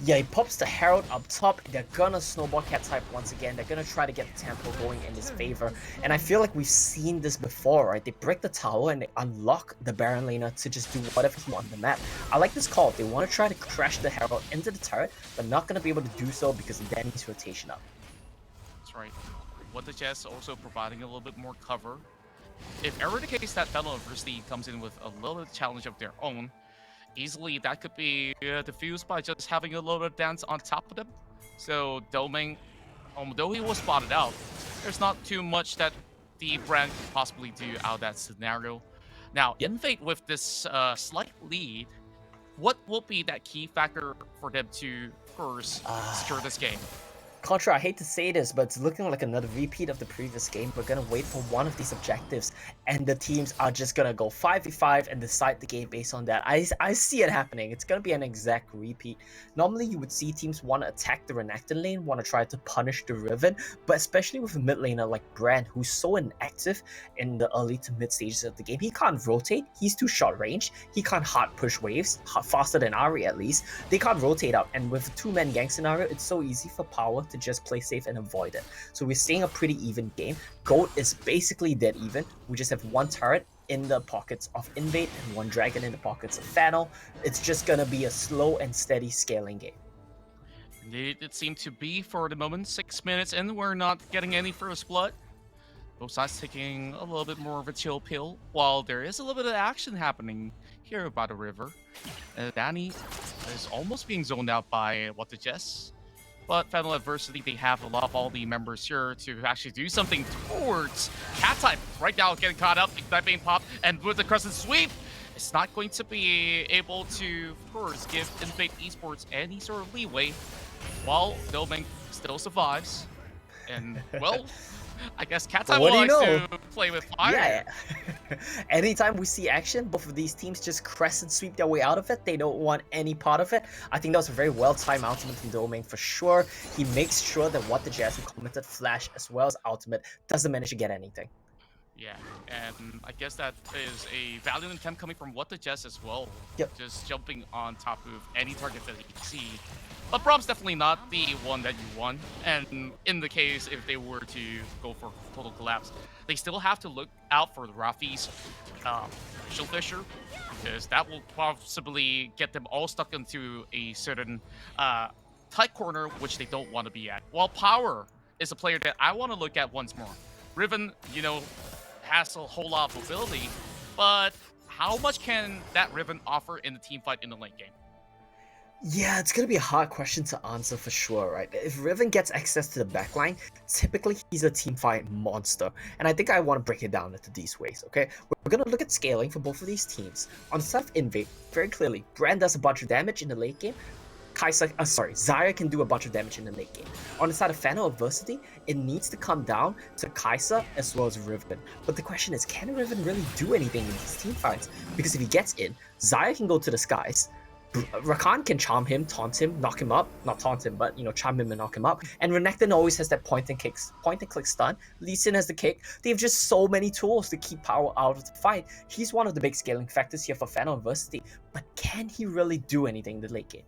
Yeah, he pops the Herald up top. They're gonna snowball cat type once again. They're gonna try to get the tempo going in his favor. And I feel like we've seen this before, right? They break the tower and they unlock the Baron laner to just do whatever he wants on the map. I like this call. They want to try to crash the Herald into the turret, but not gonna be able to do so because of Danny's rotation up. That's right. What the Jess also providing a little bit more cover. If ever the case that FENNEL Adversity comes in with a little bit of challenge of their own, easily that could be diffused by just having a little dance on top of them. So Domain, although he was spotted out, there's not too much that the brand could possibly do out of that scenario. Now, INVATE with this slight lead, what will be that key factor for them to first secure this game? Contra, I hate to say this, but it's looking like another repeat of the previous game. We're gonna wait for one of these objectives, and the teams are just gonna go 5v5 and decide the game based on that. I see it happening. It's gonna be an exact repeat. Normally, you would see teams want to attack the Renekton lane, want to try to punish the Riven, but especially with a mid laner like Brand, who's so inactive in the early to mid stages of the game. He can't rotate. He's too short range. He can't hard push waves, faster than Ahri at least. They can't rotate out, and with a two-man gang scenario, it's so easy for Power to just play safe and avoid it. So we're seeing a pretty even game. Gold is basically dead even. We just have one turret in the pockets of INVATE and one dragon in the pockets of FENNEL. It's just gonna be a slow and steady scaling game. Indeed, it seemed to be for the moment. 6 minutes in, we're not getting any first blood. Both sides taking a little bit more of a chill pill, while there is a little bit of action happening here by the river. Danny is almost being zoned out by what the Jess. But FENNEL Adversity, they have a lot of all the members here to actually do something towards cat type. Right now, getting caught up, Ignite being popped, and with the Crescent Sweep, it's not going to be able to, of course, give INVATE Esports any sort of leeway. while Doming still survives. And, well, I guess Cattype What do you likes know? to play with fire. Yeah. Anytime we see action, both of these teams just crescent sweep their way out of it. They don't want any part of it. I think that was a very well-timed ultimate from Domain for sure. He makes sure that what the Jazz who commented Flash as well as ultimate doesn't manage to get anything. Yeah, and I guess that is a valiant attempt coming from What the Jess as well. Yep. Just jumping on top of any target that you see. But Brom's definitely not the one that you want. And in the case, if they were to go for total collapse, they still have to look out for Rafi's Facial Fissure, because that will possibly get them all stuck into a certain tight corner, which they don't want to be at. While Power is a player that I want to look at once more. Riven, you know, has a whole lot of mobility, but how much can that Riven offer in the team fight in the late game? Yeah, it's gonna be a hard question to answer for sure, right? If Riven gets access to the backline, typically he's a teamfight monster. And I think I want to break it down into these ways, okay? We're gonna look at scaling for both of these teams. On the side of INVATE, very clearly, Brand does a bunch of damage in the late game. Xayah can do a bunch of damage in the late game. On the side of FENNEL Adversity, it needs to come down to Kai'Sa as well as Riven. But the question is, can Riven really do anything in these teamfights? Because if he gets in, Xayah can go to the skies. Rakan can charm him, taunt him, knock him up. Not taunt him, but, you know, charm him and knock him up. And Renekton always has that point and click stun. Lee Sin has the kick. They have just so many tools to keep Power out of the fight. He's one of the big scaling factors here for FENNEL Adversity. But can he really do anything in the late game?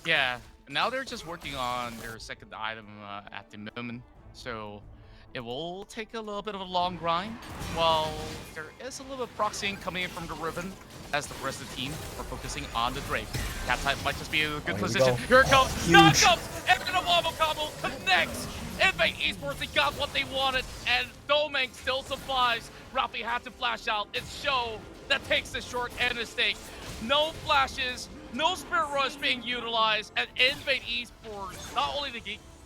Yeah, now they're just working on their second item at the moment, so it will take a little bit of a long grind. While there is a little bit of proxying coming in from the Riven, as the rest of the team are focusing on the Drake. Cattype might just be in a good position. Here it comes! Now it comes! And the wobble combo connects! INVATE Esports, they got what they wanted, and Domeng still survives. Rafi had to flash out. It's Show that takes the short end of stake. No flashes, no Spirit Rush being utilized, and INVATE Esports, not only to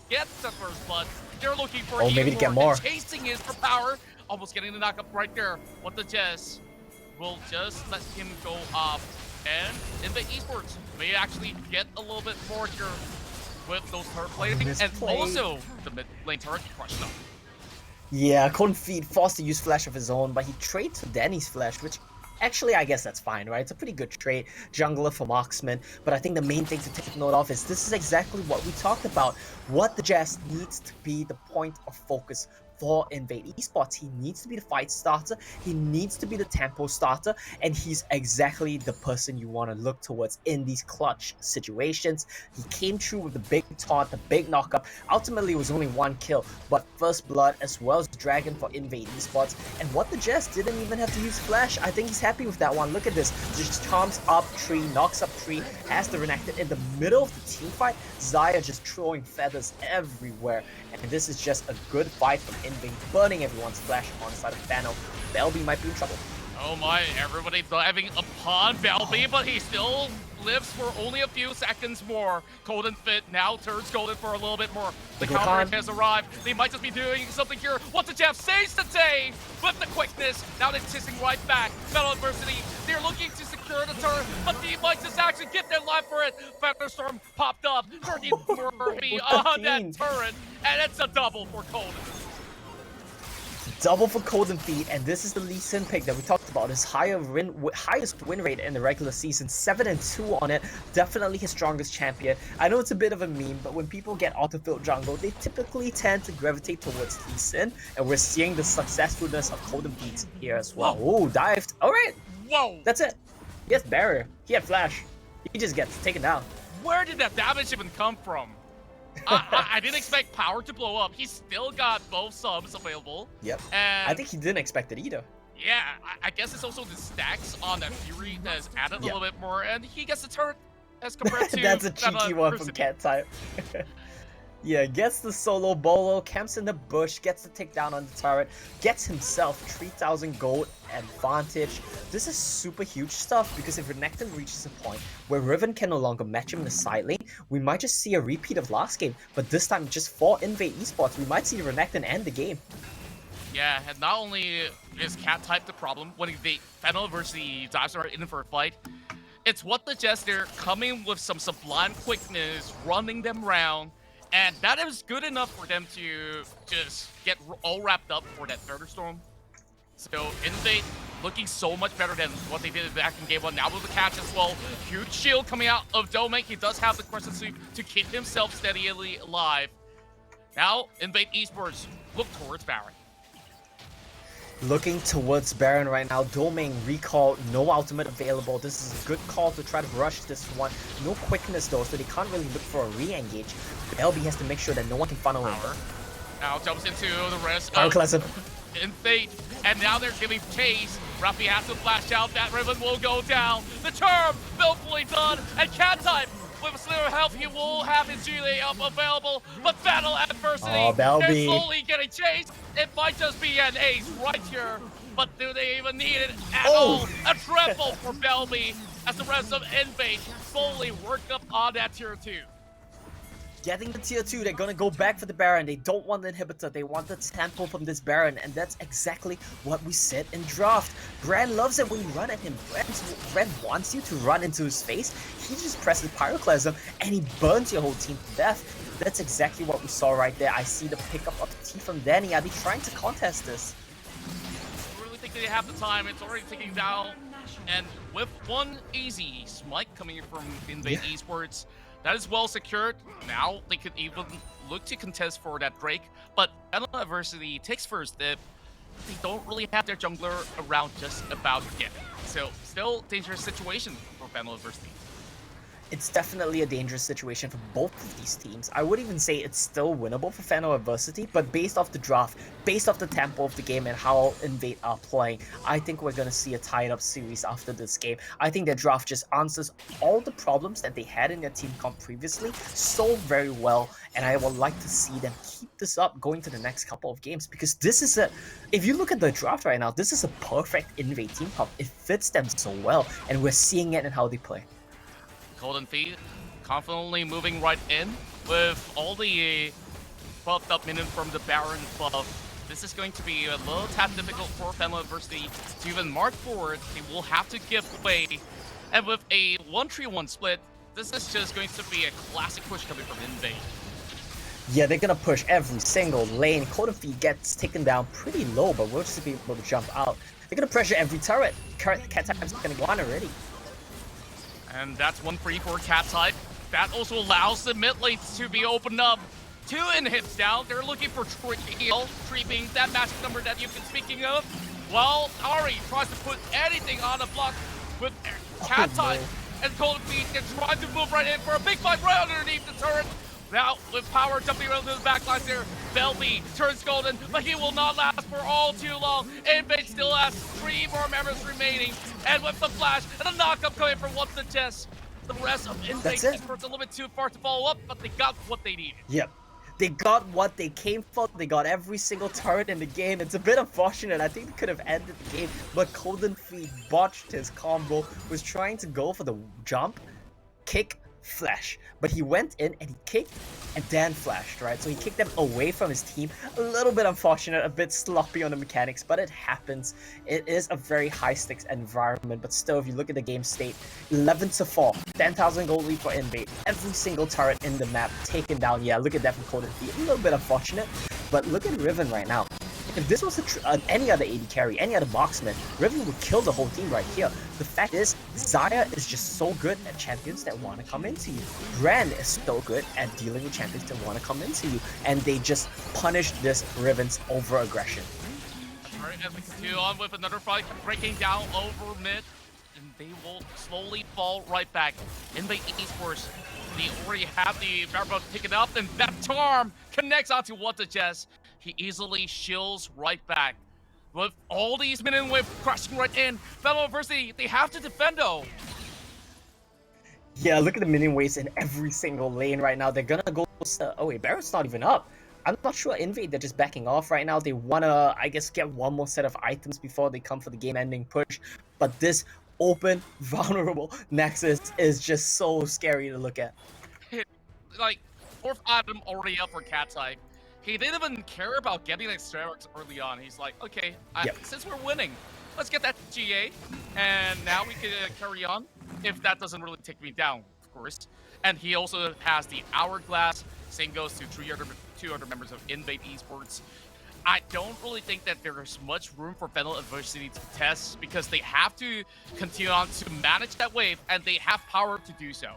get the first blood, they're looking for maybe to get more. Chasing is for Power, almost getting the knockup right there. What the Jess will just let him go off, and INVATE Esports may actually get a little bit more here with those turret plating, and also the mid lane turret crushed up. Yeah, Cold Feet forced to use Flash of his own, but he trades for Danny's Flash, which actually, I guess that's fine, right? It's a pretty good trade, jungler for marksman, but I think the main thing to take note of is this is exactly what we talked about. What the Jazz needs to be the point of focus for INVATE Esports. He needs to be the fight starter, he needs to be the tempo starter, and he's exactly the person you want to look towards in these clutch situations. He came through with the big taunt, the big knockup. Ultimately, it was only one kill, but first blood as well as Dragon for INVATE Esports. And what the Jazz didn't even have to use Flash. I think he's happy with that one. Look at this. Just charms up tree, knocks up tree, has the Renekton in the middle of the team fight. Xayah just throwing feathers everywhere. And this is just a good fight from INVATE, burning everyone's flash on the side of FENNEL. Belby might be in trouble. Oh my, everybody diving upon Belby, but he still lives for only a few seconds more. Golden Fit now turns Golden for a little bit more. The counter has arrived. They might just be doing something here. What the Jeff says today with the quickness. Now they're chasing right back. FENNEL Adversity, they're looking to secure the turret, but they might just actually get their life for it. Thunderstorm popped up, 30 more heavy on that turret, and it's a double for Golden. Double for Golden Feet, and this is the Lee Sin pick that we talked about. His highest win rate in the regular season, 7-2 on it. Definitely his strongest champion. I know it's a bit of a meme, but when people get autofilled jungle, they typically tend to gravitate towards Lee Sin, and we're seeing the successfulness of Golden Feet here as well. Ooh, dived. All right. Whoa. That's it. He has barrier. He had flash. He just gets taken down. Where did that damage even come from? I didn't expect Power to blow up. He's still got both subs available. Yep. And I think he didn't expect it either. Yeah, I guess it's also the stacks on that Fury that has added a little bit more, and he gets the turret as compared to That's a cheeky one from Cattype. Yeah, gets the solo bolo, camps in the bush, gets the takedown on the turret, gets himself 3,000 gold advantage. This is super huge stuff because if Renekton reaches a point where Riven can no longer match him in the side lane, we might just see a repeat of last game, but this time just for INVATE Esports, we might see Renekton end the game. Yeah, and not only is Cattype the problem when the FENNEL Adversity dives right in for a fight, It's what the Jester coming with some sublime quickness, running them around, and that is good enough for them to just get all wrapped up for that thunderstorm. So INVATE looking so much better than what they did back in game 1. Now with the catch as well. Huge shield coming out of Domain. He does have the crescent sweep to keep himself steadily alive. Now INVATE Esports look towards Baron. Looking towards Baron right now. Domain recall, no ultimate available. This is a good call to try to rush this one. No quickness though, so they can't really look for a re-engage. LB has to make sure that no one can funnel in. Now jumps into the rest Power of Classic. INVATE, and now they're giving chase. Rafi has to flash out. That ribbon will go down. The term willfully done, and Cat Type with a slither of health, he will have his Gile up available, but FENNEL Adversity is slowly getting chased. It might just be an ace right here, but do they even need it at all? A triple for Belby as the rest of INVATE slowly work up on that tier 2. Getting the tier 2, they're gonna go back for the Baron. They don't want the inhibitor, they want the tempo from this Baron, and that's exactly what we said in draft. Brand loves it when you run at him. Brand wants you to run into his face. He just presses Pyroclasm and he burns your whole team to death. That's exactly what we saw right there. I see the pickup of the T from Danny. Are they trying to contest this? I really think they have the time. It's already ticking down, and with one easy smite coming from INVATE Esports, that is well secured. Now they could even look to contest for that Drake, but FENNEL Adversity takes first dip. They don't really have their jungler around just about yet. So still dangerous situation for FENNEL Adversity. It's definitely a dangerous situation for both of these teams. I would even say it's still winnable for FENNEL Adversity, but based off the draft, based off the tempo of the game and how INVATE are playing, I think we're going to see a tied-up series after this game. I think their draft just answers all the problems that they had in their team comp previously so very well, and I would like to see them keep this up going to the next couple of games, because this is if you look at the draft right now, this is a perfect INVATE team comp. It fits them so well, and we're seeing it in how they play. Golden Feet confidently moving right in with all the buffed up minions from the Baron buff. This is going to be a little tad difficult for FENNEL Adversity to even march forward. They will have to give way. And with a 1-3-1 split, this is just going to be a classic push coming from INVATE. Yeah, they're gonna push every single lane. Golden Feet gets taken down pretty low, but we'll just be able to jump out. They're gonna pressure every turret. Cat Type's gonna go on already. And that's 1 free for Cat Type. That also allows the mid lanes to be opened up. 2 inhibs down. They're looking for creeping that magic number that you've been speaking of. While Ari tries to put anything on the block with Cat Type. And Golden Feet is trying to move right in for a big fight right underneath the turret. Now, with power jumping around to the backline there, Belby turns golden, but he will not last for all too long. INVATE still has 3 more members remaining, and with the flash and the knockup coming from What's the Chest, the rest of INVATE Esports a little bit too far to follow up, but they got what they needed. Yep. They got what they came for. They got every single turret in the game. It's a bit unfortunate. I think they could have ended the game, but Golden Feet botched his combo, was trying to go for the jump, kick, flash, but he went in and he kicked and then flashed, right? So he kicked them away from his team. A little bit unfortunate, a bit sloppy on the mechanics, but it happens. It is a very high stakes environment, but still, if you look at the game state, 11-4, 10,000 gold lead for INVATE. Every single turret in the map taken down. Yeah, look at that from Golden Feet. A little bit unfortunate, but look at Riven right now. If this was any other AD carry, any other marksman, Riven would kill the whole team right here. The fact is, Xayah is just so good at champions that want to come into you. Brand is so good at dealing with champions that want to come into you. And they just punish this Riven's over-aggression. Alright, as we continue on with another fight, breaking down over mid, and they will slowly fall right back. INVATE Esports, they already have the Barbow taken up, and that charm connects onto What the Chest. He easily shields right back. With all these minion waves crashing right in, FENNEL Adversity, they have to defend though. Yeah, look at the minion waves in every single lane right now. They're gonna go... oh wait, Baron's not even up. I'm not sure INVATE, they're just backing off right now. They wanna, I guess, get one more set of items before they come for the game-ending push. But this open, vulnerable Nexus is just so scary to look at. Like, 4th item already up for Cat Type. He didn't even care about getting extract early on. He's like, okay, since we're winning, let's get that GA, and now we can carry on. If that doesn't really take me down, of course. And he also has the Hourglass. Same goes to 200 members of INVATE Esports. I don't really think that there's much room for FENNEL Adversity to test because they have to continue on to manage that wave, and they have power to do so.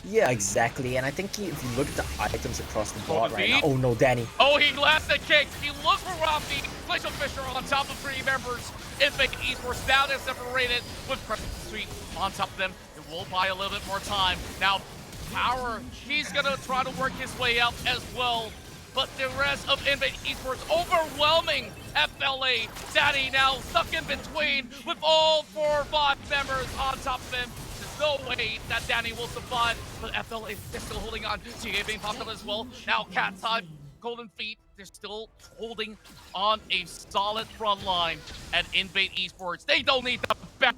Yeah, exactly. And I think if you look at the items across the board right now... Oh no, Danny. Oh, he left the kick. He looks for Rafi. Glacial Fisher on top of 3 members. INVATE Esports now they're separated with Crescent Street on top of them. It will buy a little bit more time. Now, Power, he's going to try to work his way out as well. But the rest of INVATE Esports overwhelming FLA. Daddy now stuck in between with all 4 or 5 members on top of him. There's no way that Danny will survive, but FLA is still holding on. GA being popped up as well. Now Cat Time, Golden Feet, they're still holding on a solid front line. And INVATE Esports, they don't need the back.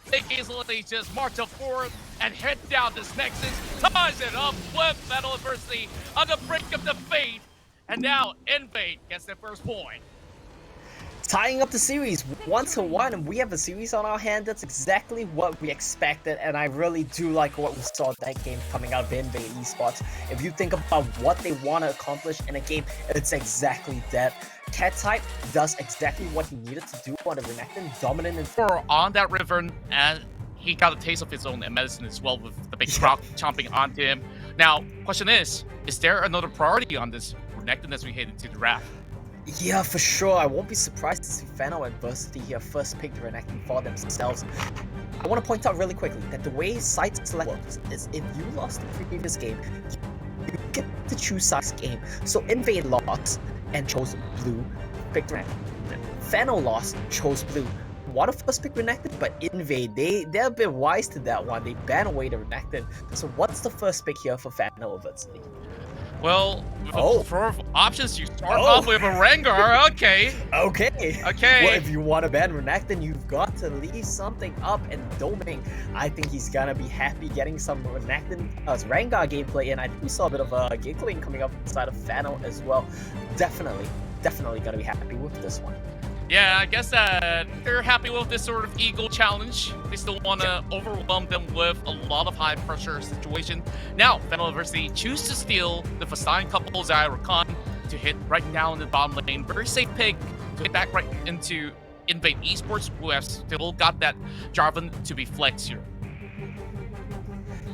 They can easily just march up forward and head down this Nexus, ties it up with FENNEL Adversity on the brink of defeat. And now INVATE gets their first point. Tying up the series 1-1, and we have a series on our hand. That's exactly what we expected, and I really do like what we saw in that game coming out of INVATE Esports. If you think about what they want to accomplish in a game, it's exactly that. Cat Type does exactly what he needed to do on the Renekton, dominant and on that river, and he got a taste of his own medicine as well with the big crowd chomping onto him. Now, question is there another priority on this Renekton as we head into the draft? Yeah, for sure. I won't be surprised to see FENNEL Adversity here first pick the Renekton for themselves. I want to point out really quickly that the way site select works is if you lost the previous game, you get to choose side's game. So INVATE lost and chose blue, picked Renekton. FENNEL lost, chose blue. Want to first pick Renekton, but INVATE, they're a bit wise to that one. They ban away the Renekton. So what's the first pick here for FENNEL Adversity? Well, for options, you start off with a Rengar. Okay. Okay. Okay. Well, if you want to ban Renekton, you've got to leave something up. And Doming, I think he's gonna be happy getting some Renekton Rengar gameplay. And I think we saw a bit of a gameplay coming up inside of FENNEL as well. Definitely gonna be happy with this one. Yeah, I guess that they're happy with this sort of Eagle challenge. They still want to overwhelm them with a lot of high pressure situation. Now, FENNEL Adversity choose to steal the Fastine couple Zyrakan to hit right now in the bottom lane. Very safe pick to hit back right into INVATE Esports, who have still got that Jarvan to be flexed here.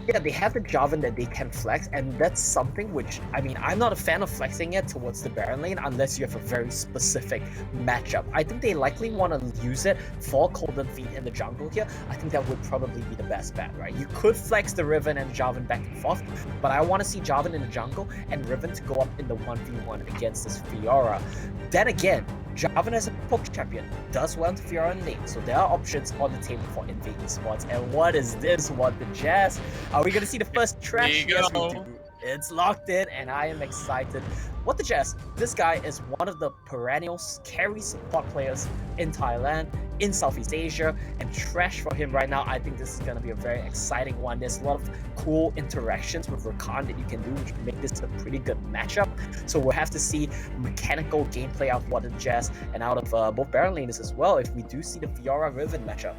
Yeah, they have the Jarvan that they can flex, and that's something which, I mean, I'm not a fan of flexing it towards the Baron lane unless you have a very specific matchup. I think they likely want to use it for Golden Feet in the jungle here. I think that would probably be the best bet, right? You could flex the Riven and Jarvan back and forth, but I want to see Jarvan in the jungle and Riven to go up in the 1v1 against this Fiora. Then again, Jarvan as a poke champion does well to Fiora in lane, so there are options on the table for INVATE Esports. And what is this? What the jazz? Are we gonna see the first trash? Yes, we do. It's locked in, and I am excited. What the jazz? This guy is one of the perennial carry support players in Thailand, in Southeast Asia, and trash for him right now. I think this is going to be a very exciting one. There's a lot of cool interactions with Rakan that you can do, which make this a pretty good matchup. So we'll have to see mechanical gameplay out of What the Jazz and out of both Baron laners as well if we do see the Fiora Riven matchup.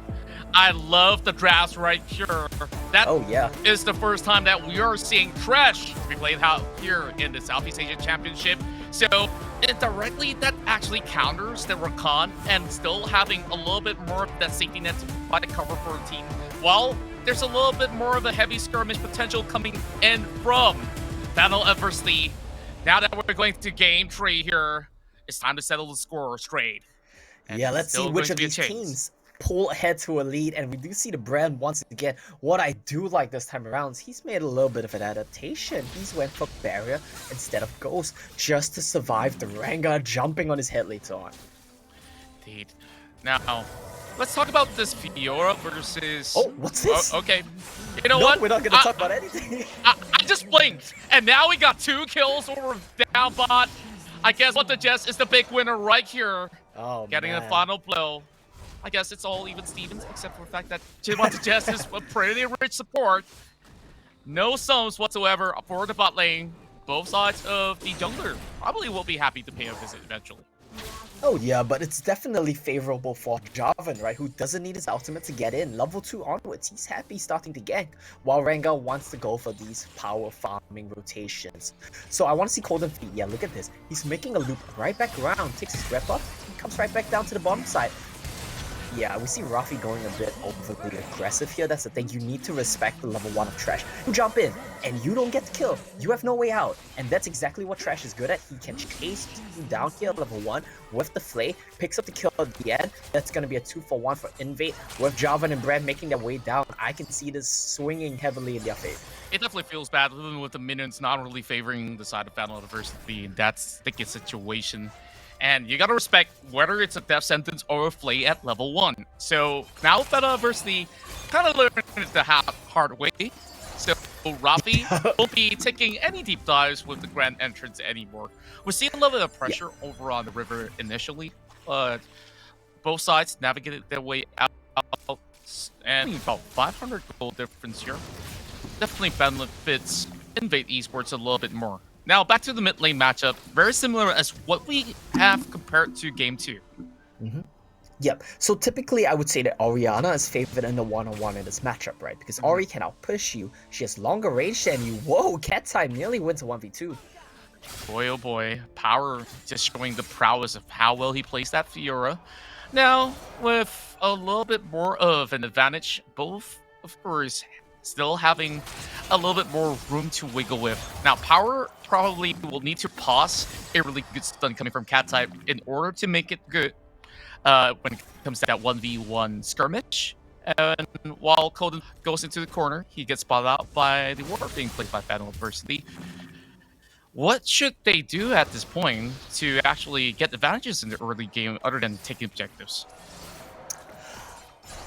I love the drafts right here. That is the first time that we are seeing trash replayed out here in the Southeast Asian Championship. So indirectly, that actually counters the Rakan and still having a little bit more of that safety net to provide a cover for a team. While there's a little bit more of a heavy skirmish potential coming in from FENNEL Adversity. Now that we're going to game 3 here, it's time to settle the score straight. And yeah, let's see which of these teams pull ahead to a lead, and we do see the brand once again. What I do like this time around is he's made a little bit of an adaptation. He's went for Barrier instead of Ghost just to survive the Rengar jumping on his head later on. Indeed. Now, let's talk about this Fiora versus... Oh, what's this? Okay. You know what? We're not going to talk about anything. I just blinked, and now we got 2 kills over down bot. I guess What the Jess is the big winner right here. Oh, getting the final blow. I guess it's all even Stevens, except for the fact that What the Jess is a pretty rich support. No sums whatsoever for the bot lane. both sides of the jungler probably will be happy to pay a visit eventually. Oh yeah, but it's definitely favorable for Jarvan, right, who doesn't need his ultimate to get in. Level 2 onwards, he's happy starting to gank, while Rengar wants to go for these power farming rotations. So I want to see Golden Feet. Yeah, look at this. He's making a loop right back around, takes his rep up, and comes right back down to the bottom side. Yeah, we see Rafi going a bit overly aggressive here. That's the thing. You need to respect the level 1 of Trash. You jump in, and you don't get the kill. You have no way out. And that's exactly what Trash is good at. He can chase you down here at level 1 with the Flay, picks up the kill at the end. That's going to be a 2-for-1 for INVATE. With Jarvan and Brad making their way down, I can see this swinging heavily in their favor. It definitely feels bad, even with the minions not really favoring the side of FENNEL Adversity. That's the sticky situation. And you gotta respect whether it's a death sentence or a Flay at level 1. So now FENNEL Adversity kind of learned it the hard way. So Rafi won't be taking any deep dives with the grand entrance anymore. We're seeing a little bit of pressure over on the river initially, but both sides navigated their way out, and about 500 gold difference here. Definitely benefits INVATE Esports a little bit more. Now, back to the mid lane matchup. Very similar as what we have compared to Game 2. Yep. So typically, I would say that Orianna is favored in the one-on-one in this matchup, right? Because Ori can outpush you. She has longer range than you. Whoa, Cat Time nearly wins a 1v2. Boy, oh boy. Power just showing the prowess of how well he plays that Fiora. Now, with a little bit more of an advantage, both, of course, still having a little bit more room to wiggle with. Now, Power probably will need to pause a really good stun coming from Cat type in order to make it good when it comes to that 1v1 skirmish. And while Coden goes into the corner, he gets spotted out by the ward being played by FENNEL Adversity. What should they do at this point to actually get advantages in the early game other than taking objectives?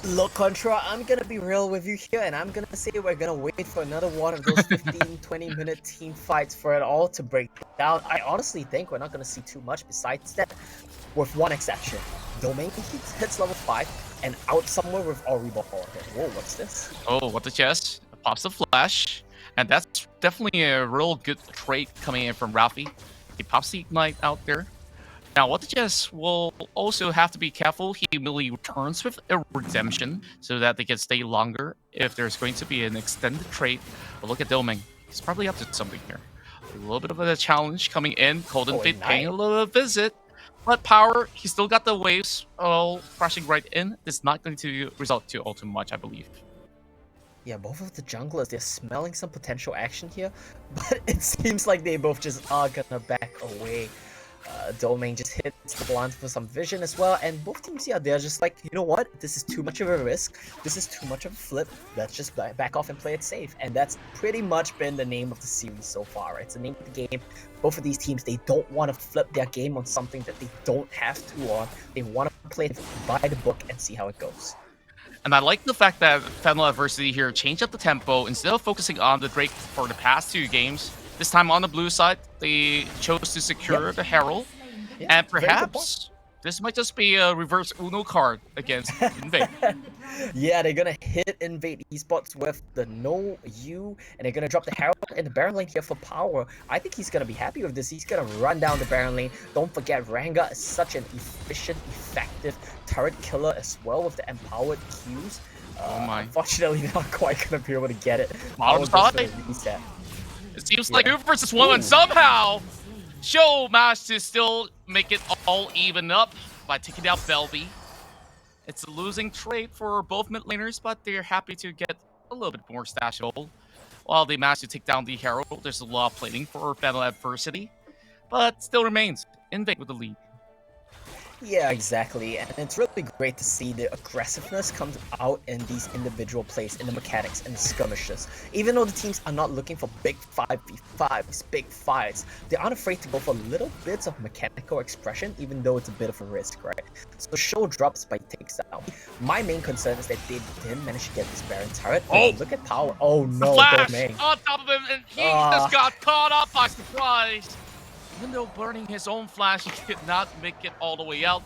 Look, Contra, I'm gonna be real with you here, and I'm gonna say we're gonna wait for another one of those 15-20 minute team fights for it all to break down. I honestly think we're not gonna see too much besides that, with one exception. Domain hits level 5, and out somewhere with Ori Ball. Whoa, what's this? Oh, what the chest? Pops the flash, and that's definitely a real good trait coming in from Rafi. He pops the Ignite out there. Now, what the Jess will also have to be careful, he immediately returns with a redemption so that they can stay longer if there's going to be an extended trade. But look at Domain. He's probably up to something here. A little bit of a challenge coming in. Golden Fate paying a little visit. But Power, he's still got the waves all crashing right in. It's not going to result to all too much, I believe. Yeah, both of the junglers, they're smelling some potential action here, but it seems like they both just are gonna back away. Domain just hits the blunt for some vision as well, and both teams here, they're just like, you know what, this is too much of a risk, this is too much of a flip, let's just back off and play it safe. And that's pretty much been the name of the series so far, right? It's the name of the game. Both of these teams, they don't want to flip their game on something that they don't have to on. They want to play it by the book and see how it goes. And I like the fact that FENNEL Adversity here changed up the tempo. Instead of focusing on the Drake for the past 2 games, this time on the blue side, they chose to secure the Herald. And perhaps this might just be a reverse Uno card against INVATE. Yeah, they're gonna hit INVATE Esports with the no U, and they're gonna drop the Herald in the Baron lane here for Power. I think he's gonna be happy with this. He's gonna run down the Baron lane. Don't forget, Rengar is such an efficient, effective turret killer as well with the empowered Qs. Oh my. Unfortunately, not quite gonna be able to get it. Bottom side. It seems like 2 versus 1, and somehow Show managed to still make it all even up by taking out Belby. It's a losing trade for both mid laners, but they're happy to get a little bit more stash gold. While they managed to take down the Herald, there's a lot of plating for FENNEL Adversity, but still remains INVATE with the lead. Yeah, exactly, and it's really great to see the aggressiveness comes out in these individual plays, in the mechanics and the skirmishes. Even though the teams are not looking for big 5v5s, big fights, they aren't afraid to go for little bits of mechanical expression, even though it's a bit of a risk, right? So Show drops by takes down. My main concern is that they didn't manage to get this Baron turret. Oh, look at Power. Oh no, Flash Domain on top of him, and he just got caught up by surprise. Even though burning his own flash, he did not make it all the way out.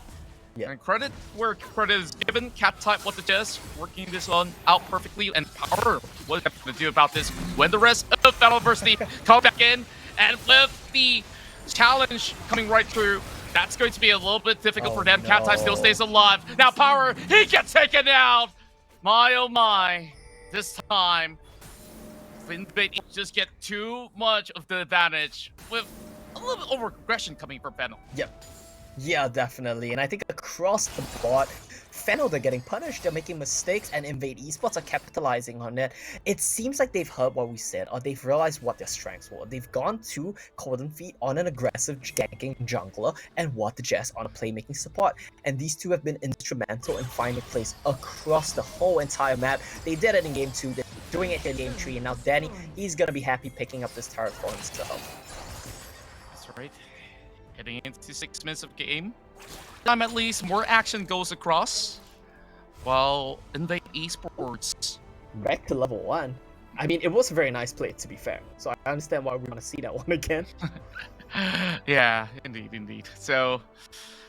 Yeah. And credit where credit is given. Cap type what the chess, working this one out perfectly. And Power, what are they going to do about this when the rest of FENNEL Adversity come back in And with the challenge coming right through, that's going to be a little bit difficult for them. No. Cattype still stays alive. Now Power, he gets taken out! My oh my. This time, INVATE just get too much of the advantage with a little bit over aggression coming from FENNEL. Yep. Yeah, definitely. And I think across the board, FENNEL, they're getting punished, they're making mistakes, and INVATE Esports are capitalizing on it. It seems like they've heard what we said, or they've realized what their strengths were. They've gone to Golden Feet on an aggressive ganking jungler, and What the Jess on a playmaking support. And these two have been instrumental in finding plays across the whole entire map. They did it in Game 2, they're doing it here in Game 3, and now Danny, he's gonna be happy picking up this turret for himself. That's right. Heading into 6 minutes of game. Time at least, more action goes across. While INVATE Esports. Back to level 1. I mean, it was a very nice play, to be fair. So I understand why we want to see that one again. Yeah, indeed. So,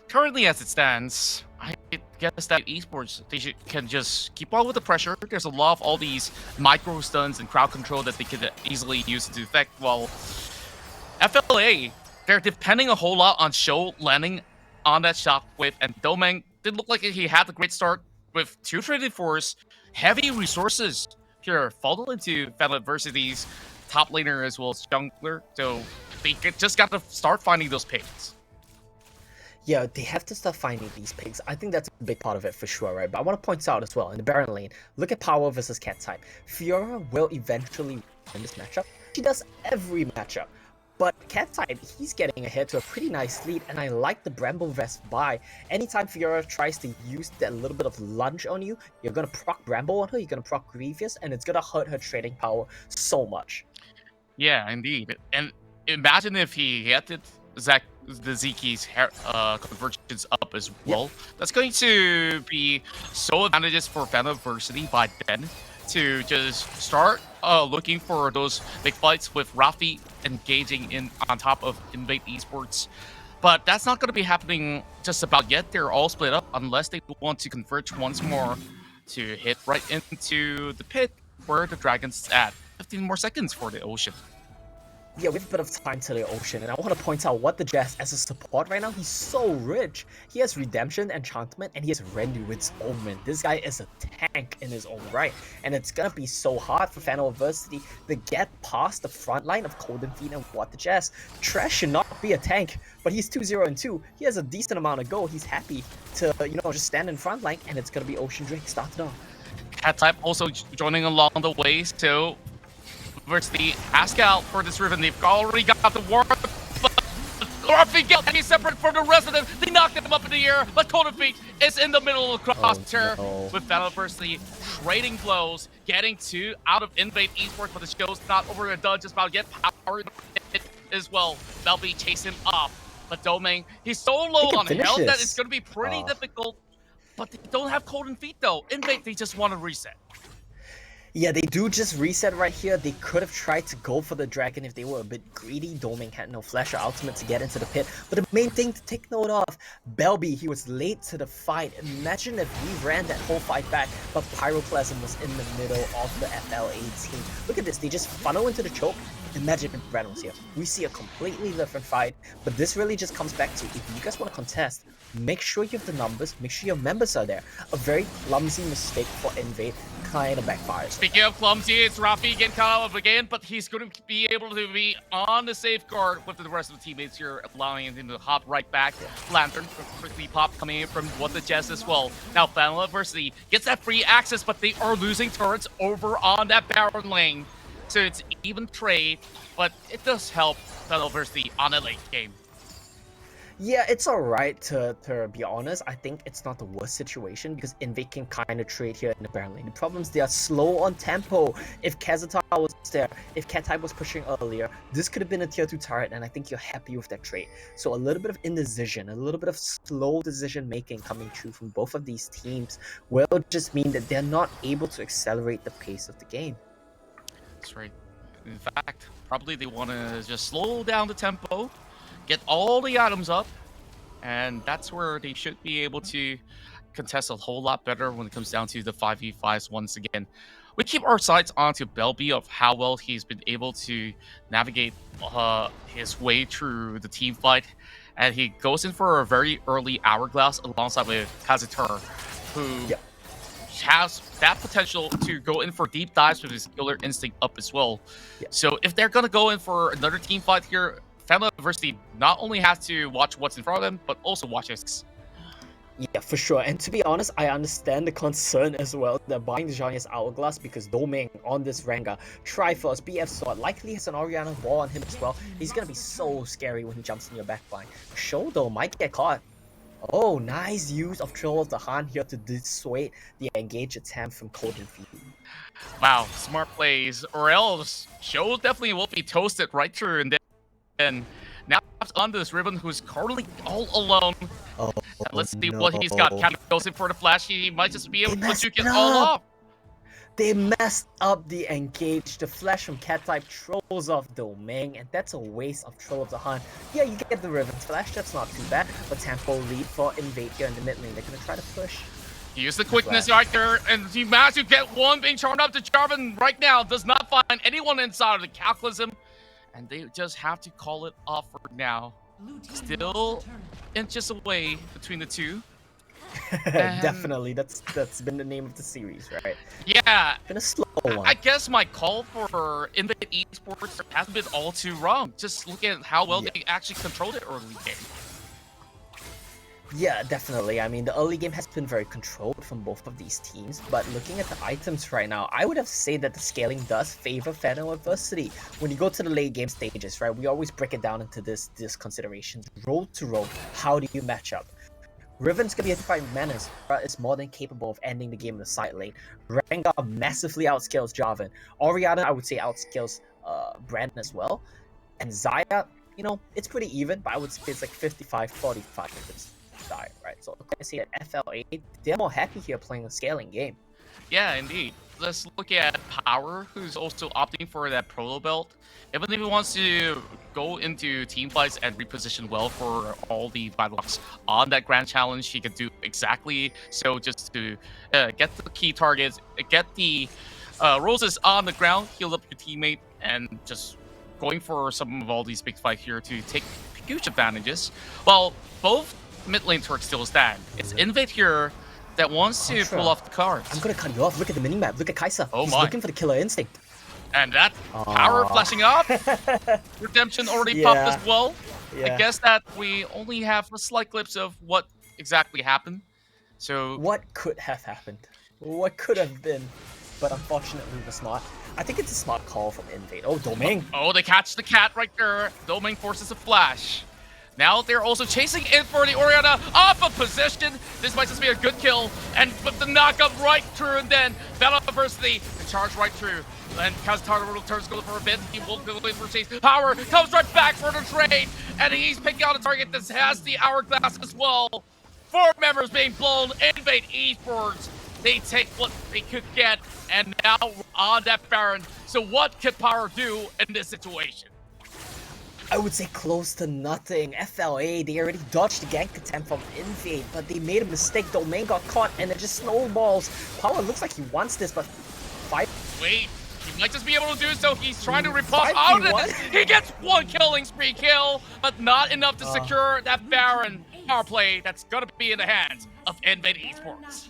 currently as it stands, I guess that Esports, they can just keep on with the pressure. There's a lot of all these micro stuns and crowd control that they could easily use to effect, while FLA, they're depending a whole lot on Show landing on that shockwave, and Domeng didn't look like he had a great start with 2 traded force, heavy resources here, followed into FENNEL Adversity's top laner as well as jungler, so they just got to start finding those picks. Yeah, they have to start finding these pigs. I think that's a big part of it for sure, right? But I want to point out as well, in the Baron lane, look at Power versus Cattype. Fiora will eventually win this matchup. She does every matchup. But Cattype, he's getting ahead to a pretty nice lead, and I like the Bramble Vest buy. Anytime Fiora tries to use that little bit of lunge on you, you're gonna proc Bramble on her, you're gonna proc Grievous, and it's gonna hurt her trading power so much. Yeah, indeed. And imagine if he hit the Zeki's conversions up as well. Yep. That's going to be so advantageous for FENNEL Adversity by then to just start looking for those big fights with Rafi engaging in on top of INVATE Esports. But that's not going to be happening just about yet. They're all split up unless they want to converge once more to hit right into the pit where the dragon's at. 15 more seconds for the ocean. Yeah, we have a bit of time to the ocean, and I want to point out What the Jazz as a support right now. He's so rich. He has Redemption, Enchantment, and he has Renduit's Omen. This guy is a tank in his own right, and it's gonna be so hard for FENNEL Adversity to get past the front line of Golden Feet and What the Jazz. Trash should not be a tank, but he's 2-0-2. He has a decent amount of gold. He's happy to, just stand in front line, and it's gonna be Ocean Drake started off. Cattype also joining along the way, so versus the ask out for this Riven. They've already got the warp, but he's separate from the rest of them. They knocked him up in the air, but Golden Feet is in the middle of the crosshair with FENNEL Adversity trading blows, getting 2 out of INVATE Esports, but the show's not over and done. Just about to get Power as well. They'll be chasing him off, but Domeng, he's so low on health that it's going to be pretty difficult. But they don't have Golden Feet though. INVATE, they just want to reset. Yeah, they do just reset right here. They could have tried to go for the dragon if they were a bit greedy. Domeng had no flash or ultimate to get into the pit. But the main thing to take note of, Belby, he was late to the fight. Imagine if we ran that whole fight back, but Pyroclasm was in the middle of the FLA team. Look at this, they just funnel into the choke. Imagine if Brandon was here. We see a completely different fight, but this really just comes back to, if you guys want to contest, make sure you have the numbers, make sure your members are there. A very clumsy mistake for INVATE kind of backfires. Speaking of clumsy, it's Rafi getting caught up again, but he's going to be able to be on the safeguard with the rest of the teammates here, allowing him to hop right back. Lantern, quickly pop coming in from What the Jess as well. Now FENNEL Adversity gets that free access, but they are losing turrets over on that Baron lane. So it's even trade, but it does help FENNEL Adversity on a late game. Yeah, it's alright to be honest. I think it's not the worst situation because INVATE can kind of trade here in the Baron lane. The problem is they are slow on tempo. If Kazatar was there, if Cattype was pushing earlier, this could have been a tier 2 turret, and I think you're happy with that trade. So a little bit of indecision, a little bit of slow decision making coming true from both of these teams will just mean that they're not able to accelerate the pace of the game. That's right. In fact, probably they want to just slow down the tempo, get all the items up, and that's where they should be able to contest a whole lot better when it comes down to the 5v5s once again. we keep our sights onto Belby of how well he's been able to navigate his way through the team fight. And he goes in for a very early Hourglass alongside with Kazutura, who has that potential to go in for deep dives with his Killer Instinct up as well. So if they're going to go in for another team fight here, FENNEL Adversity not only has to watch what's in front of them, but also watch his. Yeah, for sure. And to be honest, I understand the concern as well. They're buying the Zhonya's Hourglass because Doming on this Rengar, Triforce, BF Sword, likely has an Orianna Ball on him as well. He's gonna be so scary when he jumps in your backline. Show though might get caught. Oh, nice use of Troll of the Han here to dissuade the engage attempt from Cold and Feed. Wow, smart plays. Or else Show definitely will be toasted right through, and then now on this Ribbon who's currently all alone. Oh, let's see what he's got. Kind of goes in for the flash. He might just be able to juke it all off. They messed up the engage. The flash from Cat-type trolls off Domain, and that's a waste of Troll of the Hunt. Yeah, you get the Riven's flash, that's not too bad, but tempo lead for Invade here in the mid lane. They're gonna try to push. He used the quickness right there, and he managed to get one being charmed up to Jarvan right now. Does not find anyone inside of the Cataclysm, and they just have to call it off for now. Still inches away between the two. Definitely, that's been the name of the series, right? Yeah. Been a slow one. I guess my call for INVATE Esports hasn't been all too wrong. Just look at how well they actually controlled it early game. Yeah, definitely. I mean, the early game has been very controlled from both of these teams, but looking at the items right now, I would have to say that the scaling does favor FENNEL Adversity. When you go to the late game stages, right, we always break it down into this consideration. Road to road, how do you match up? Riven's gonna be a fight menace, but is more than capable of ending the game in the side lane. Rengar massively outscales Jarvan. Orianna, I would say, outscales Brandon as well. And Xayah, you know, it's pretty even, but I would say it's like 55-45 if it's Xayah, right? So I see at FLA, they're more happy here playing a scaling game. Yeah, indeed. Let's look at Power, who's also opting for that Proto Belt. Even if he wants to go into team fights and reposition well for all the Vitalocks on that Grand Challenge, he could do exactly so, just to get the key targets, get the roses on the ground, heal up your teammate, and just going for some of all these big fights here to take huge advantages. Well, both mid lane Turks still stand. It's INVATE here that wants to pull off the cards. I'm gonna cut you off. Look at the minimap. Look at Kai'Sa. Oh, He's looking for the Killer Instinct. And that Power flashing off. Redemption already popped as well. I guess that we only have a slight glimpse of what exactly happened. So what could have happened? What could have been? But unfortunately, it was not. I think it's a smart call from INVATE. Oh, Doming. Oh, they catch the cat right there. Doming forces a flash. Now they're also chasing in for the Orianna off of position. This might just be a good kill. And with the knockup right through, and then FENNEL Adversity, the charge right through. And Kazutura turns go for a bit. He will go in for chase. Power comes right back for the trade. And he's picking out a target that has the Hourglass as well. 4 members being blown. INVATE Esports. They take what they could get. And now on that Baron. So what could Power do in this situation? I would say close to nothing. FLA, they already dodged the gank attempt from INVATE, but they made a mistake. Domain got caught, and it just snowballs. Power looks like he wants this, but wait, he might just be able to do so. He's trying to rip off out of it. He gets one killing spree kill, but not enough to secure that Baron power play that's gonna be in the hands of INVATE Esports.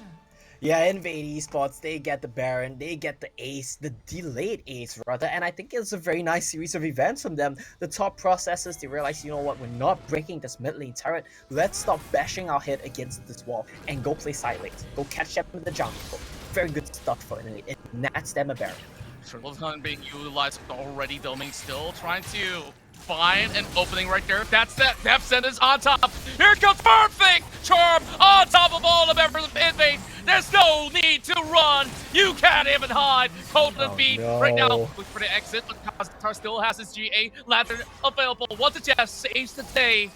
Yeah, INVATE Esports, they get the Baron, they get the ace, the delayed ace rather, and I think it's a very nice series of events from them. The top processors, they realize, you know what, we're not breaking this mid lane turret, let's stop bashing our head against this wall and go play side lanes, go catch them in the jungle. Very good stuff for INVATE, and that's them a Baron. Triple Hunt being utilized already, Doming still trying to find an opening right there. That's that Death Sentence on top. Here comes perfect charm on top of all the members of INVATE. There's no need to run. You can't even hide. Cold and feet right now. Look for the exit, but Kazutura still has his GA Lantern available. What the Jeff saves the day.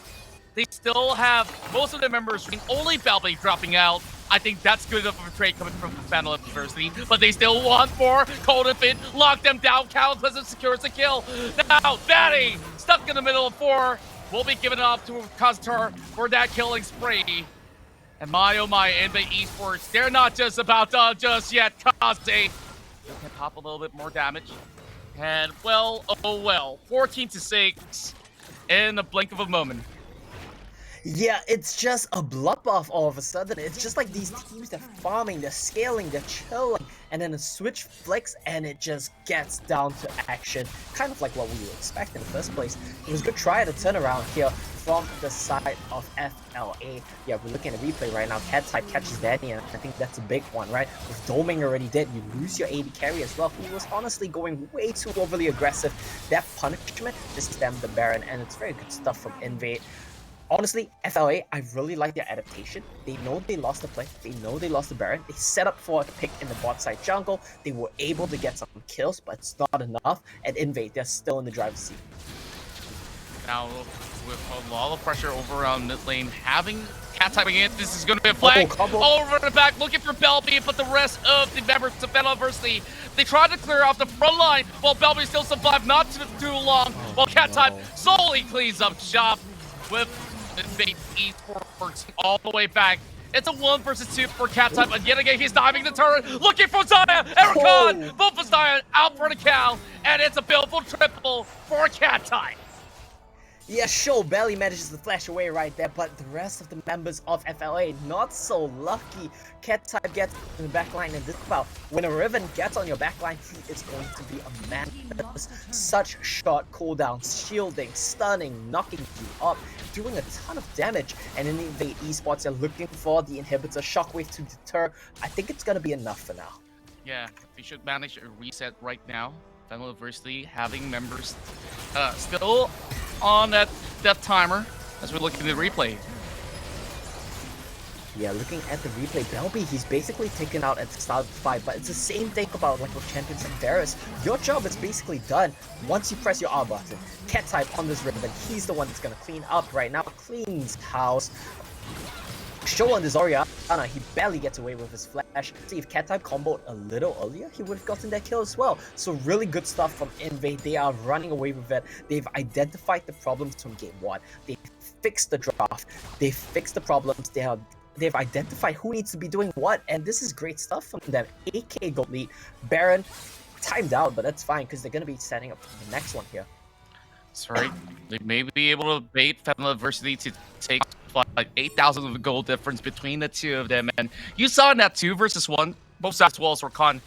They still have most of their members, only Belby dropping out. I think that's good enough of a trade coming from FENNEL Adversity, but they still want more. Cold and Fit, lock them down. Cataclysm secures the kill. Now, Daddy, stuck in the middle of 4, will be given up to Kazutura for that killing spree. And my oh my, INVATE Esports, they're not just about done just yet, Kaze. can pop a little bit more damage. And well, oh well, 14-6 in the blink of a moment. Yeah, it's just a bloodbath all of a sudden. It's just like these teams, they're farming, they're scaling, they're chilling, and then a switch flicks and it just gets down to action. Kind of like what we would expect in the first place. It was a good try to turn around here from the side of FLA. Yeah, we're looking at a replay right now. Cat type catches Danny, and I think that's a big one, right? With Doming already dead, you lose your AD carry as well, who was honestly going way too overly aggressive. That punishment just stemmed the Baron, and it's very good stuff from INVATE. Honestly, FLA, I really like their adaptation. They know they lost the play. They know they lost the Baron. They set up for a pick in the bot side jungle. They were able to get some kills, but it's not enough. And INVATE, they're still in the driver's seat. Now, with a lot of pressure over around mid lane, having Cat typing in, this is going to be a flank. Over the back, looking for Belby, but the rest of the members of FENNEL Adversity, they tried to clear off the front line, while Belby still survived not too long, while Cat type solely cleans up shop with INVATE Esports all the way back. It's a 1 versus 2 for Cat type, and yet again he's diving the turret, looking for Zaya. Ericon, both for Zaya, out for the cow, and it's a beautiful triple for Cat type. Yeah, sure, Belly manages to flash away right there, but the rest of the members of FLA not so lucky. Cat type gets in the backline, and this about when a Riven gets on your backline, he is going to be a man that does such short cooldowns, shielding, stunning, knocking you up, doing a ton of damage. And in INVATE Esports, they're looking for the inhibitor shockwave to deter. I think it's gonna be enough for now. Yeah, we should manage a reset right now. FENNEL Adversity having members still on that death timer as we look at the replay. Yeah, looking at the replay, Belby, he's basically taken out at the start of the fight, but it's the same thing about like with champions like Varus. Your job is basically done once you press your R button. Cat type on this Riven, he's the one that's gonna clean up right now, cleans house. Show on this Orianna, he barely gets away with his flash. See, if Cat type comboed a little earlier, he would have gotten that kill as well. So really good stuff from INVATE. They are running away with it. They've identified the problems from game 1. They fixed the draft. They fixed the problems. They've identified who needs to be doing what, and this is great stuff from them. AK gold lead. Baron timed out, but that's fine because they're going to be setting up for the next one here. That's right. They may be able to bait FENNEL Adversity to take like 8,000 of the gold difference between the two of them. And you saw in that 2 versus 1, both sides walls were con.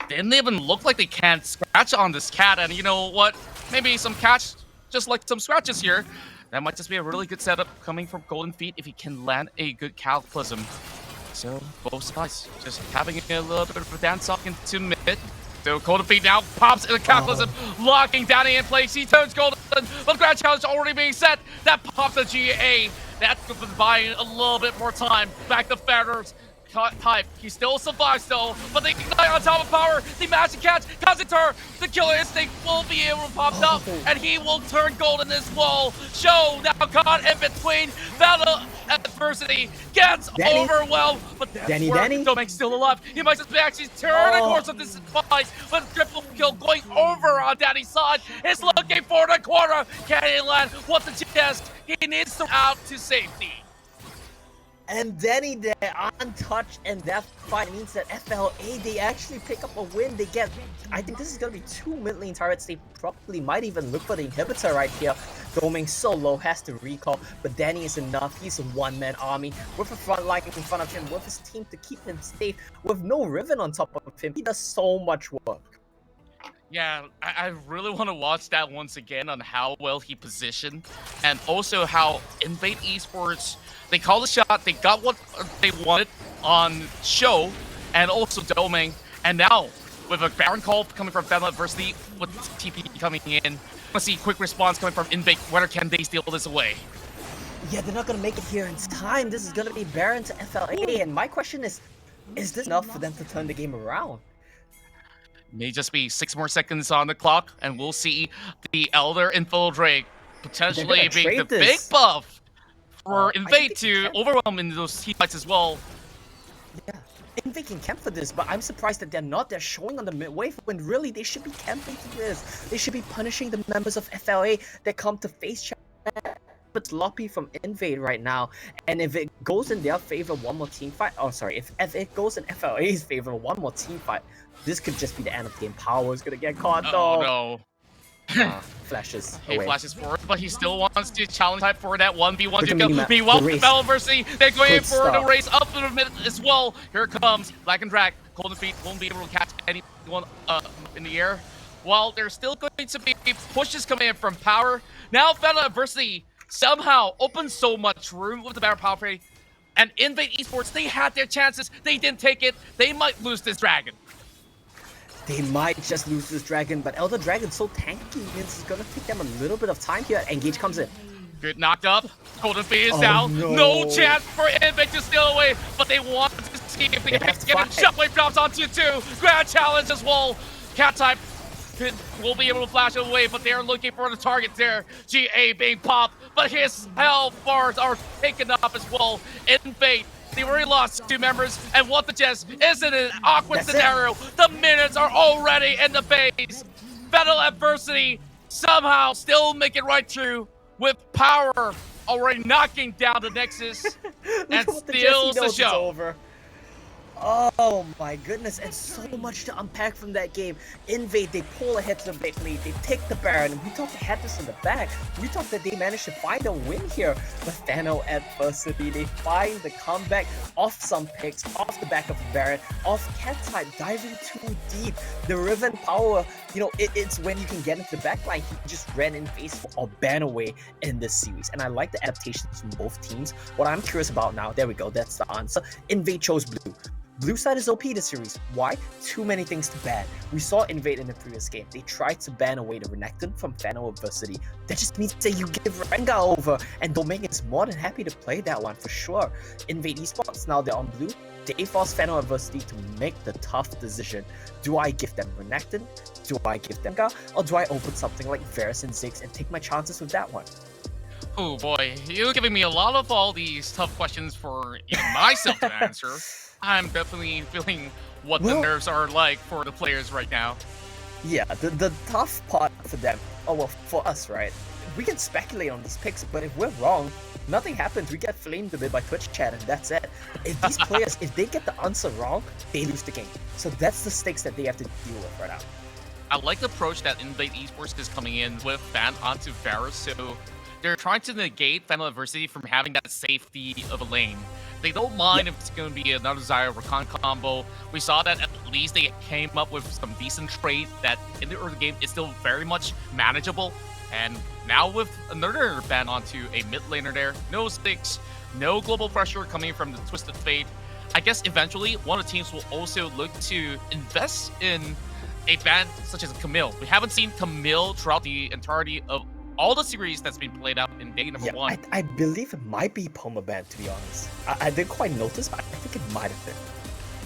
Didn't even look like they can't scratch on this cat. And you know what? Maybe some catch, just like some scratches here. That might just be a really good setup coming from Golden Feet if he can land a good Cataclysm. So both sides just having a little bit of a dance off into mid. So Golden Feet now pops in the Cataclysm, locking Danny in place. He turns Golden, but the Grand Challenge already being set. That pops the GA. That's buying a little bit more time. Back to Feathers. Type. He still survives though, but they ignite on top of power. The magic catch, Kazuter, the killer instinct will be able to pop up, and he will turn golden as well. Show now caught in between. FENNEL Adversity gets overwhelmed, but that's where Doming's still alive. He might just actually turn the course of this fight, but triple kill going over on Danny's side. He's looking for the corner. Can he land? What's the chest? He needs to out to safety. And Danny there, untouched, and that fight means that FLA, they actually pick up a win. They get, I think this is going to be 2 mid lane turrets. They probably might even look for the inhibitor right here. Doming so low, has to recall, but Danny is enough. He's a one-man army with a front line in front of him, with his team to keep him safe, with no Riven on top of him. He does so much work. Yeah, I really want to watch that once again on how well he positioned, and also how INVATE Esports, they called the shot, they got what they wanted on show, and also Doming, and now with a Baron call coming from FENNEL Adversity, with TP coming in, I want to see quick response coming from INVATE. Whether can they steal this away? Yeah, they're not going to make it here in time. This is going to be Baron to FLA, and my question is this enough for them to turn the game around? May just be 6 more seconds on the clock, and we'll see the Elder Infiltrate potentially being the big buff for INVATE to overwhelm in those team fights as well. Yeah, INVATE can camp for this, but I'm surprised that they're not. They're showing on the mid wave when really they should be camping for this. They should be punishing the members of FLA that come to face chat. bit sloppy from INVATE right now, and if it goes in their favor one more team fight, oh sorry, if it goes in FLA's favor one more team fight, this could just be the end of the game. Power is gonna get caught Oh though. no. Flashes He away. flashes forward, but he still wants to challenge type for that 1v1 to Look at go. the mini-map, Meanwhile, the race. FENNEL Adversity, they're going Good for the stuff. race up to the mid as well. Here it comes. Black and Drag. Golden Feet won't be able to catch anyone in the air. While there's still going to be pushes coming in from Power. Now FENNEL Adversity somehow opens so much room with the Battle Power Play. And INVATE Esports, they had their chances. They didn't take it. They might lose this dragon. They might just lose this dragon, but Elder Dragon's so tanky, means it's gonna take them a little bit of time here. Engage comes in. Good knocked up. Golden Feet is Oh, down. no. No chance for INVATE to steal away, but they want to see if they can have to get him. fight. Shockwave drops onto 2. Grand challenge as well. Cat type will be able to flash it away, but they're looking for the target there. GA being popped, but his health bars are taken up as well. INVATE, they already lost 2 members, and what the chess isn't an awkward That's scenario. The minutes are already in the base. FENNEL Adversity somehow still make it right through with Power already knocking down the Nexus and Look at what the steals Jesse the knows, it's show. over. Oh my goodness, and so much to unpack from that game. INVATE, they pull ahead to the big lead, they take the Baron, and we talked headless in the back. We talked that they managed to find a win here. But FENNEL Adversity, they find the comeback off some picks, off the back of the Baron, off Cat type, diving too deep. The Riven Power, you know, it's when you can get into the backline. He just ran in face or ban away in this series. And I like the adaptations from both teams. What I'm curious about now, there we go, that's the answer. INVATE chose blue. Blue side is OP this series. Why? Too many things to ban. We saw INVATE in the previous game. They tried to ban away the Renekton from FENNEL Adversity. That just means that you give Rengar over, and Domain is more than happy to play that one for sure. INVATE Esports, now they're on blue. They force FENNEL Adversity to make the tough decision. Do I give them Renekton? Do I give them Rengar? Or do I open something like Varus and Ziggs and take my chances with that one? Oh boy, you're giving me a lot of all these tough questions for even myself to answer. I'm definitely feeling what the nerves are like for the players right now. Yeah, the tough part for them, oh well, for us, right? We can speculate on these picks, but if we're wrong, nothing happens. We get flamed a bit by Twitch chat, and that's it. If these players, if they get the answer wrong, they lose the game. So that's the stakes that they have to deal with right now. I like the approach that INVATE Esports is coming in with ban onto Varus, so they're trying to negate FENNEL Adversity from having that safety of a lane. They don't mind if it's going to be another Zyra Rakan combo. We saw that at least they came up with some decent trade that in the early game is still very much manageable. And now with another ban onto a mid laner there, no sticks, no global pressure coming from the Twisted Fate. I guess eventually one of the teams will also look to invest in a ban such as Camille. We haven't seen Camille throughout the entirety of all the series that's been played out in day number 1. I believe it might be permaban, to be honest. I didn't quite notice, but I think it might have been.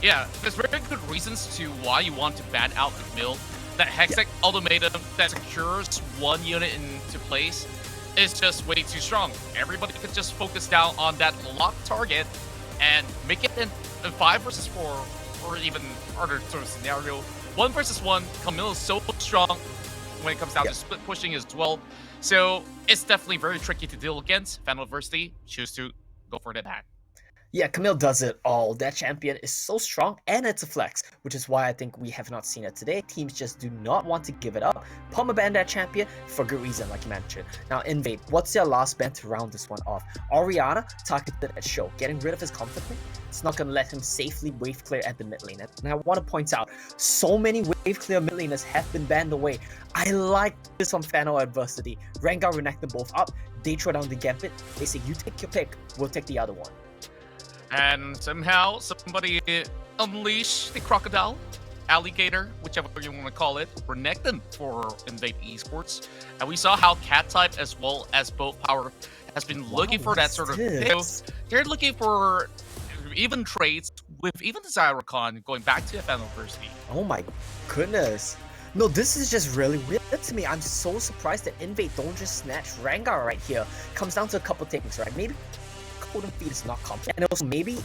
Yeah, there's very good reasons to why you want to ban out the Camille. That Hextech ultimatum that secures one unit into place is just way too strong. Everybody could just focus down on that locked target and make it in a 5 versus 4 or even harder sort of scenario. 1 versus 1, Camille is so strong when it comes down to split pushing as well. So it's definitely very tricky to deal against. FENNEL Adversity choose to go for the ban. Yeah, Camille does it all. That champion is so strong, and it's a flex, which is why I think we have not seen it today. Teams just do not want to give it up. Permaban that champion for good reason, like you mentioned. Now, INVATE, what's their last ban to round this one off? Orianna targeted at Show, getting rid of his comfort lane. It's not going to let him safely wave clear at the mid lane. And I want to point out, so many wave clear mid laners have been banned away. I like this from FENNEL Adversity. Rengar, Renekton both up. They throw down the gambit. They say, you take your pick, we'll take the other one. And somehow somebody unleashed the crocodile, alligator, whichever you want to call it, Renekton for INVATE Esports. And we saw how cat type as well as both power has been looking for that sort of they're looking for even trades with even the Zyra going back to FENNEL Adversity. Oh my goodness. No, this is just really weird to me. I'm so surprised that INVATE don't just snatch Rengar right here. Comes down to a couple things, right? Maybe Golden Feet is not comp, and also maybe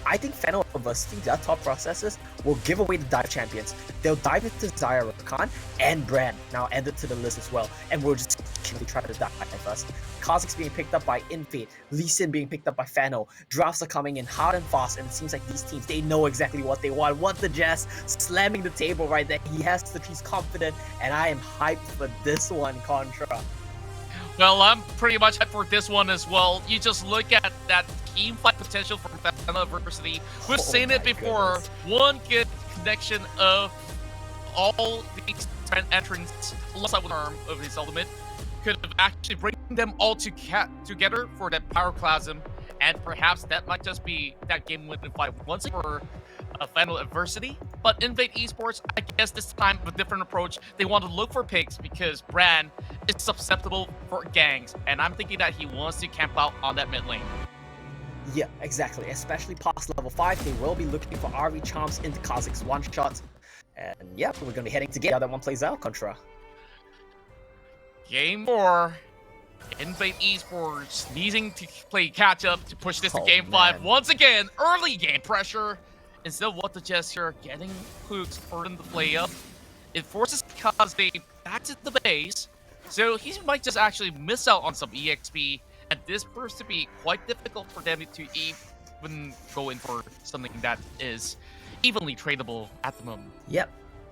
I think FENNEL Adversity, their top processes, will give away the dive champions. They'll dive into Zyra Khan and Brand, now added to the list as well, and we'll just try to dive us. Kha'Zix being picked up by INVATE, Lee Sin being picked up by FENNEL. Drafts are coming in hard and fast, and it seems like these teams, they know exactly what they want. What the Jazz slamming the table right there. He has to, he's confident, and I am hyped for this one, Contra. Well, I'm pretty much hyped for this one as well. You just look at that team fight potential from FENNEL Adversity. We've seen it before. Goodness. One good connection of all these 10 entrants alongside with arm of his ultimate could actually bring them all together for that pyroclasm, and perhaps that might just be that game-winning fight once for FENNEL Adversity. But INVATE Esports, I guess this time with a different approach. They want to look for picks because Bran is susceptible for gangs, and I'm thinking that he wants to camp out on that mid lane. Yeah, exactly. Especially past level 5, they will be looking for RV charms into Kha'Zix one-shots. And yeah, we're going to be heading to get how that one plays out, Contra. Game 4. INVATE Esports needing to play catch-up to push this to Game 5. Once again, early game pressure. Instead of what the Jets here getting hooks for them to play up, it forces Kha'Zix back to the base. So he might just actually miss out on some EXP, and this proves to be quite difficult for them to even go in for something that is evenly tradable at the moment. Yep.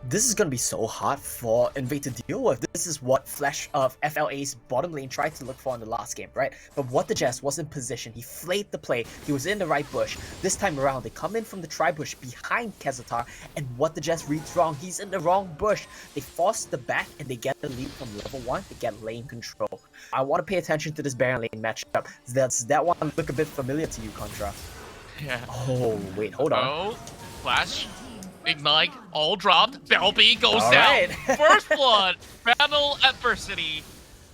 This is going to be so hard for INVATE to deal with. This is what Flash of FLA's bottom lane tried to look for in the last game, right? But what the Jazz was in position. He flayed the play. He was in the right bush. This time around, they come in from the tri-bush behind Kazatar, and what the Jazz reads wrong. He's in the wrong bush. They force the back, and they get the lead from level 1. They get lane control. I want to pay attention to this Baron lane matchup. Does that one look a bit familiar to you, Contra? Yeah. Oh, wait, hold on. Oh, Flash. Ignite, all dropped. Belby goes All down. right. First blood, FENNEL Adversity.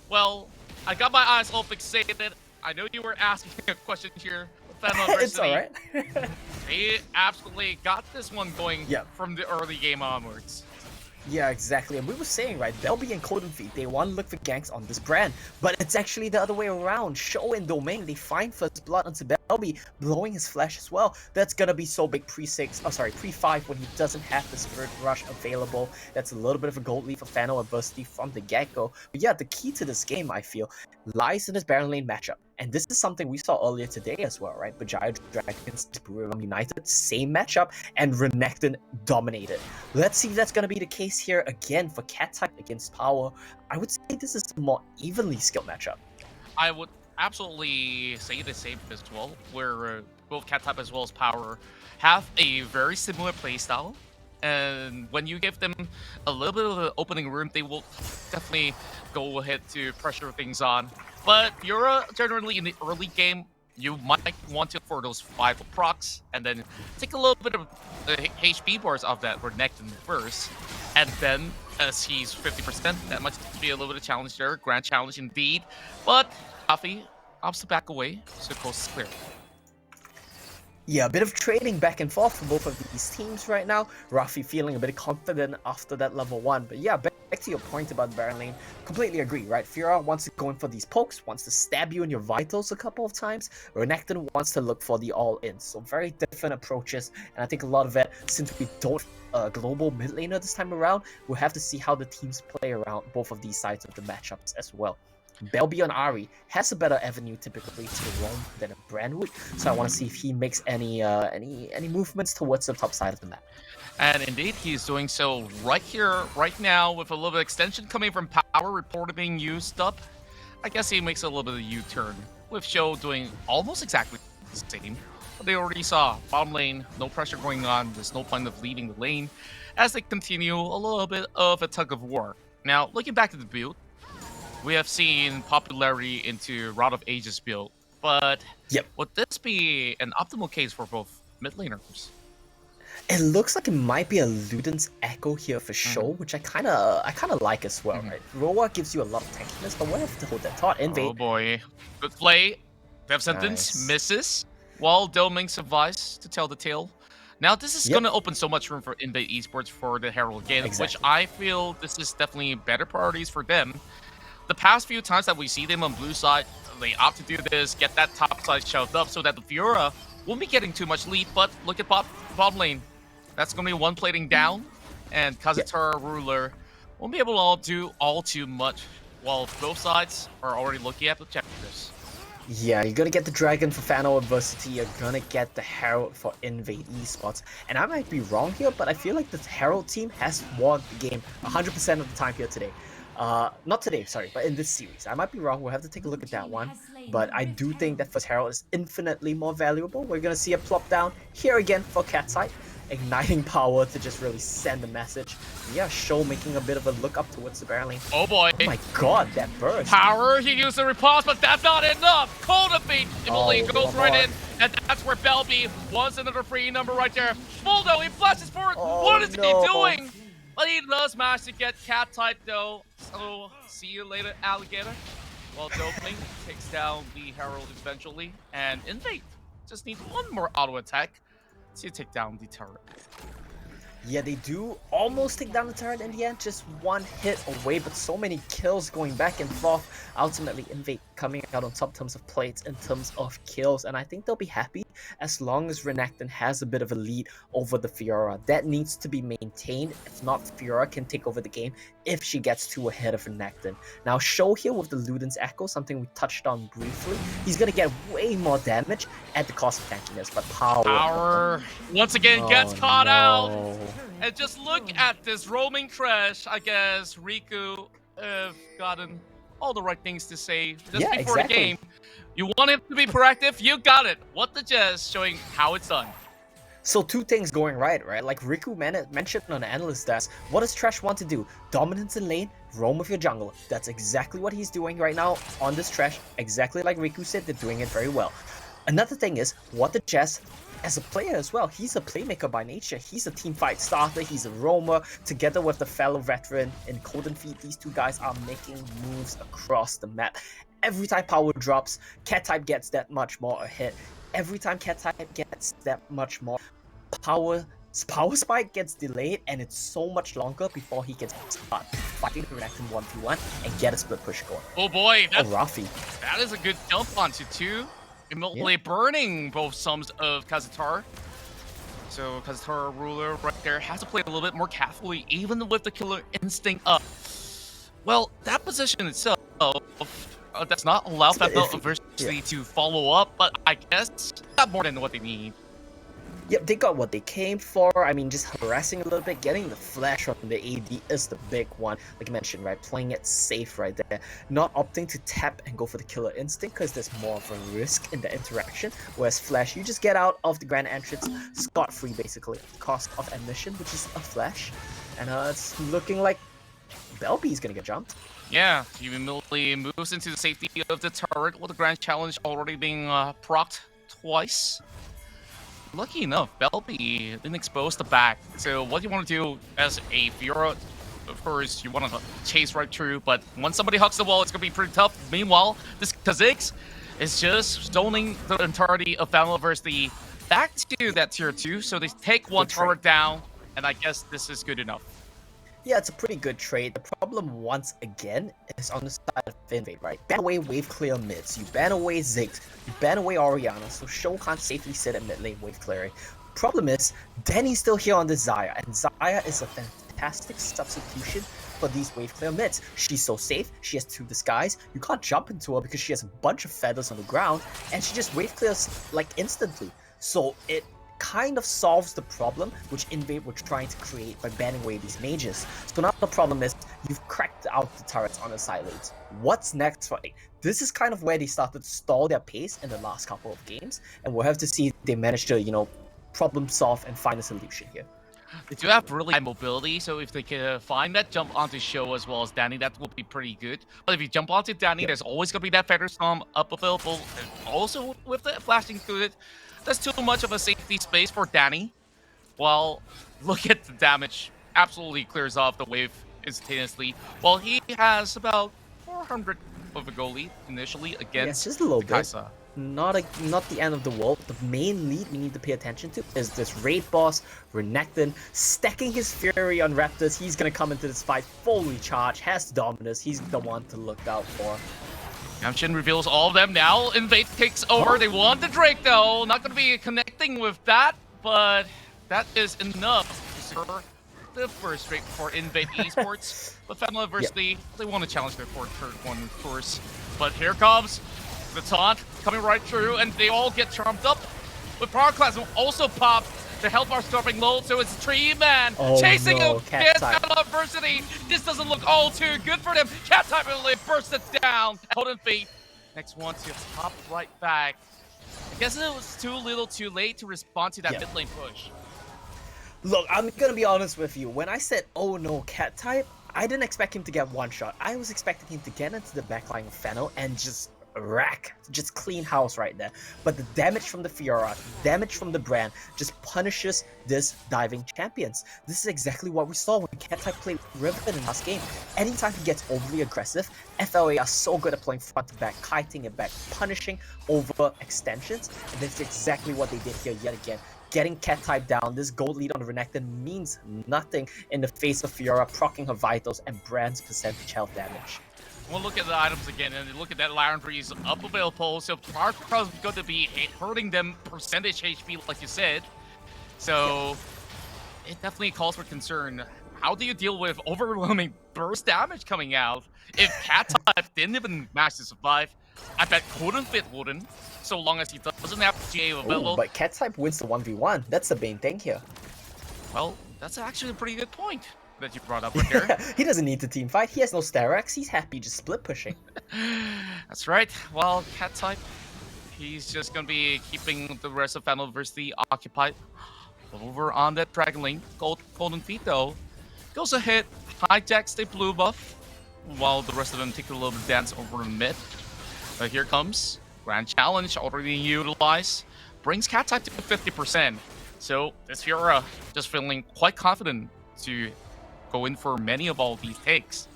Well, I got my eyes all fixated. I know you were asking a question here. FENNEL Adversity. It's alright. They absolutely got this one going Yep. from the early game onwards. Yeah, exactly. And we were saying, right, Belby and Codenfeed, they want to look for ganks on this brand, but it's actually the other way around. Show and Domain, they find first blood onto Belby, blowing his flash as well. That's gonna be so big pre-5 when he doesn't have the Spirit Rush available. That's a little bit of a gold lead for FENNEL Adversity from the get-go. But yeah, the key to this game, I feel, lies in this Baron lane matchup. And this is something we saw earlier today as well, right? Bajaya Dragons, Buriram United, same matchup, and Renekton dominated. Let's see if that's going to be the case here again for Cat type against Power. I would say this is a more evenly skilled matchup. I would absolutely say the same as well, where both Cat type as well as Power have a very similar playstyle. And when you give them a little bit of the opening room, they will definitely go ahead to pressure things on. But you're generally in the early game, you might want to for those 5 procs, and then take a little bit of the HP bars off that Renekton first. And then, as he's 50%, that might be a little bit of challenge there. Grand challenge indeed. But Coffee opts to back away, so coast is clear. Yeah, a bit of trading back and forth for both of these teams right now. Rafi feeling a bit confident after that level 1. But yeah, back to your point about Baron lane, completely agree, right? Fiora wants to go in for these pokes, wants to stab you in your vitals a couple of times. Renekton wants to look for the all-in. So very different approaches, and I think a lot of it, since we don't global mid laner this time around, we'll have to see how the teams play around both of these sides of the matchups as well. Belby on Ahri has a better avenue typically to roam than a Brand would, so I want to see if he makes any movements towards the top side of the map. And indeed, he's doing so right here, right now, with a little bit of extension coming from Power reported being used up. I guess he makes a little bit of a U-turn, with Show doing almost exactly the same. But they already saw bottom lane, no pressure going on, there's no point of leaving the lane, as they continue a little bit of a tug of war. Now, looking back at the build, we have seen popularity into Rod of Ages build, but would this be an optimal case for both mid laners? It looks like it might be a Luden's Echo here for sure, which I kind of like as well, right? Roa gives you a lot of tankiness, but we'll have to hold that thought. INVATE. Oh boy, good play. Death Sentence misses, while Doming survives to tell the tale. Now this is going to open so much room for INVATE Esports for the Herald game, which I feel this is definitely better priorities for them. The past few times that we see them on blue side, they opt to do this, get that top side shoved up so that the Fiora won't be getting too much lead, but look at bottom lane. That's going to be one plating down, and Kazutora Ruler won't be able to do all too much, while both sides are already looking at objectives. Yeah, you're gonna get the Dragon for FENNEL Adversity, you're gonna get the Herald for INVATE Esports. And I might be wrong here, but I feel like the Herald team has won the game 100% of the time here today. Not today, sorry, but in this series. I might be wrong, we'll have to take a look at that one. But I do think that first Herald is infinitely more valuable. We're gonna see a plop down here again for Cattype, igniting power to just really send a message. Yeah, Show making a bit of a look up towards the barrel lane. Oh boy. Oh my god, that burst. Power, he used the riposte, but that's not enough. Cold defeat, Emily goes right in, and that's where Belby wants another free number right there. Buldo, he flashes forward. What is he doing? But he does manage to get Cattype though. So, see you later, alligator. While Doping takes down the Herald eventually, and INVATE just needs one more auto attack to take down the turret. Yeah, they do almost take down the turret in the end, just one hit away, but so many kills going back and forth. Ultimately, INVATE coming out on top in terms of plates, in terms of kills, and I think they'll be happy as long as Renekton has a bit of a lead over the Fiora. That needs to be maintained. If not, Fiora can take over the game if she gets too ahead of Renekton. Now, Show here with the Luden's Echo, something we touched on briefly. He's gonna get way more damage at the cost of tankiness, but Power once again gets caught out. And just look at this roaming trash. I guess Riku have gotten all the right things to say just before the game. You want him to be proactive? You got it. What the Jazz showing how it's done. So two things going right? Like Riku mentioned on the analyst desk, what does Trash want to do? Dominance in lane, roam with your jungle. That's exactly what he's doing right now on this Trash. Exactly like Riku said, they're doing it very well. Another thing is, what the Jazz, as a player as well, he's a playmaker by nature. He's a teamfight starter, he's a roamer. Together with the fellow veteran in Golden Feet, these two guys are making moves across the map. Every time power drops, Cattype gets that much more a hit. Every time Cattype gets that much more, power spike gets delayed, and it's so much longer before he can start fighting Renekton 1v1 and get a split push going. Oh boy, Rafi. That is a good jump onto two. Immediately burning both sums of Kazutora. So Kazutora Ruler right there has to play a little bit more carefully, even with the killer instinct up. Well, that position itself does not allow FENNEL Adversity to follow up, but I guess not more than what they need. Yep, they got what they came for. I mean, just harassing a little bit, getting the flash from the AD is the big one. Like you mentioned, right? Playing it safe right there. Not opting to tap and go for the killer instinct because there's more of a risk in the interaction. Whereas Flash, you just get out of the grand entrance scot-free, basically. Cost of admission, which is a Flash. And it's looking like Belby's gonna get jumped. Yeah, he immediately moves into the safety of the turret with the grand challenge already being procced twice. Lucky enough, Belby didn't expose the back. So what you want to do as a Fiora, of course, you want to chase right through, but when somebody hugs the wall, it's going to be pretty tough. Meanwhile, this Kha'Zix is just stoning the entirety of FENNEL Adversity back to that tier 2. So they take one turret down, and I guess this is good enough. Yeah, it's a pretty good trade. The problem, once again, is on the side of INVATE, right? Ban away wave clear mids, you ban away Ziggs, you ban away Orianna, so Show can't safely sit at mid lane wave clearing. Problem is, Danny's still here on the Xayah, and Xayah is a fantastic substitution for these wave clear mids. She's so safe, she has 2 disguise, you can't jump into her because she has a bunch of feathers on the ground, and she just wave clears like instantly. So it kind of solves the problem which INVATE were trying to create by banning away these mages. So now the problem is, you've cracked out the turrets on the side lanes. What's next for INVATE? This is kind of where they started to stall their pace in the last couple of games, and we'll have to see if they manage to, you know, problem solve and find a solution here. They do have really high mobility, so if they can find that jump onto Show as well as Danny, that will be pretty good. But if you jump onto Danny, there's always going to be that Feather Storm up available, and also with the flash included, that's too much of a safety space for Danny. Well, look at the damage. Absolutely clears off the wave instantaneously. Well, he has about 400 of a goal lead initially against just a little bit. Kai'Sa. Not the end of the world. The main lead we need to pay attention to is this raid boss, Renekton, stacking his fury on Raptors. He's gonna come into this fight fully charged, has Dominus. He's the one to look out for. Yamchin reveals all of them now. INVATE takes over. They want the Drake though. Not going to be connecting with that, but that is enough to secure the first Drake for INVATE Esports. But FENNEL Adversity, they want to challenge their third one, of course. But here comes the taunt coming right through, and they all get charmed up. With Power Class will also pop. The health bar dropping low, so it's 3-man chasing him. FENNEL Adversity. This doesn't look all too good for them. Cat type really bursts it down. Golden Feet. Next one to pop right back. I guess it was too little too late to respond to that mid lane push. Look, I'm gonna be honest with you. When I said, oh no, cat type, I didn't expect him to get one shot. I was expecting him to get into the backline of FENNEL and just rack, just clean house right there. But the damage from the Fiora, damage from the brand, just punishes this diving champions. This is exactly what we saw when cat type played Riven in last game. Anytime he gets overly aggressive, FLA are so good at playing front to back, kiting it back, punishing over extensions, and that's exactly what they did here yet again. Getting cat type down, this gold lead on Renekton means nothing in the face of Fiora proccing her vitals and Brand's percentage health damage. We'll look at the items again, and look at that Lion Breeze up available, so Power is going to be hurting them percentage HP, like you said. So it definitely calls for concern. How do you deal with overwhelming burst damage coming out? If cat type didn't even manage to survive, I bet Golden Fit wouldn't, so long as he doesn't have GA available. Ooh, but cat type wins the 1v1. That's the main thing here. Well, that's actually a pretty good point that you brought up right there. He doesn't need to team fight. He has no Starax. He's happy just split pushing. That's right. Well, cat type, he's just gonna be keeping the rest of FENNEL Adversity occupied. Over on that Dragon Lane, Golden Feet though goes ahead, hijacks the blue buff, while the rest of them take a little dance over in mid. But here comes Grand Challenge already utilized, brings cat type to 50%. So this Fiora just feeling quite confident to go in for many of all these takes.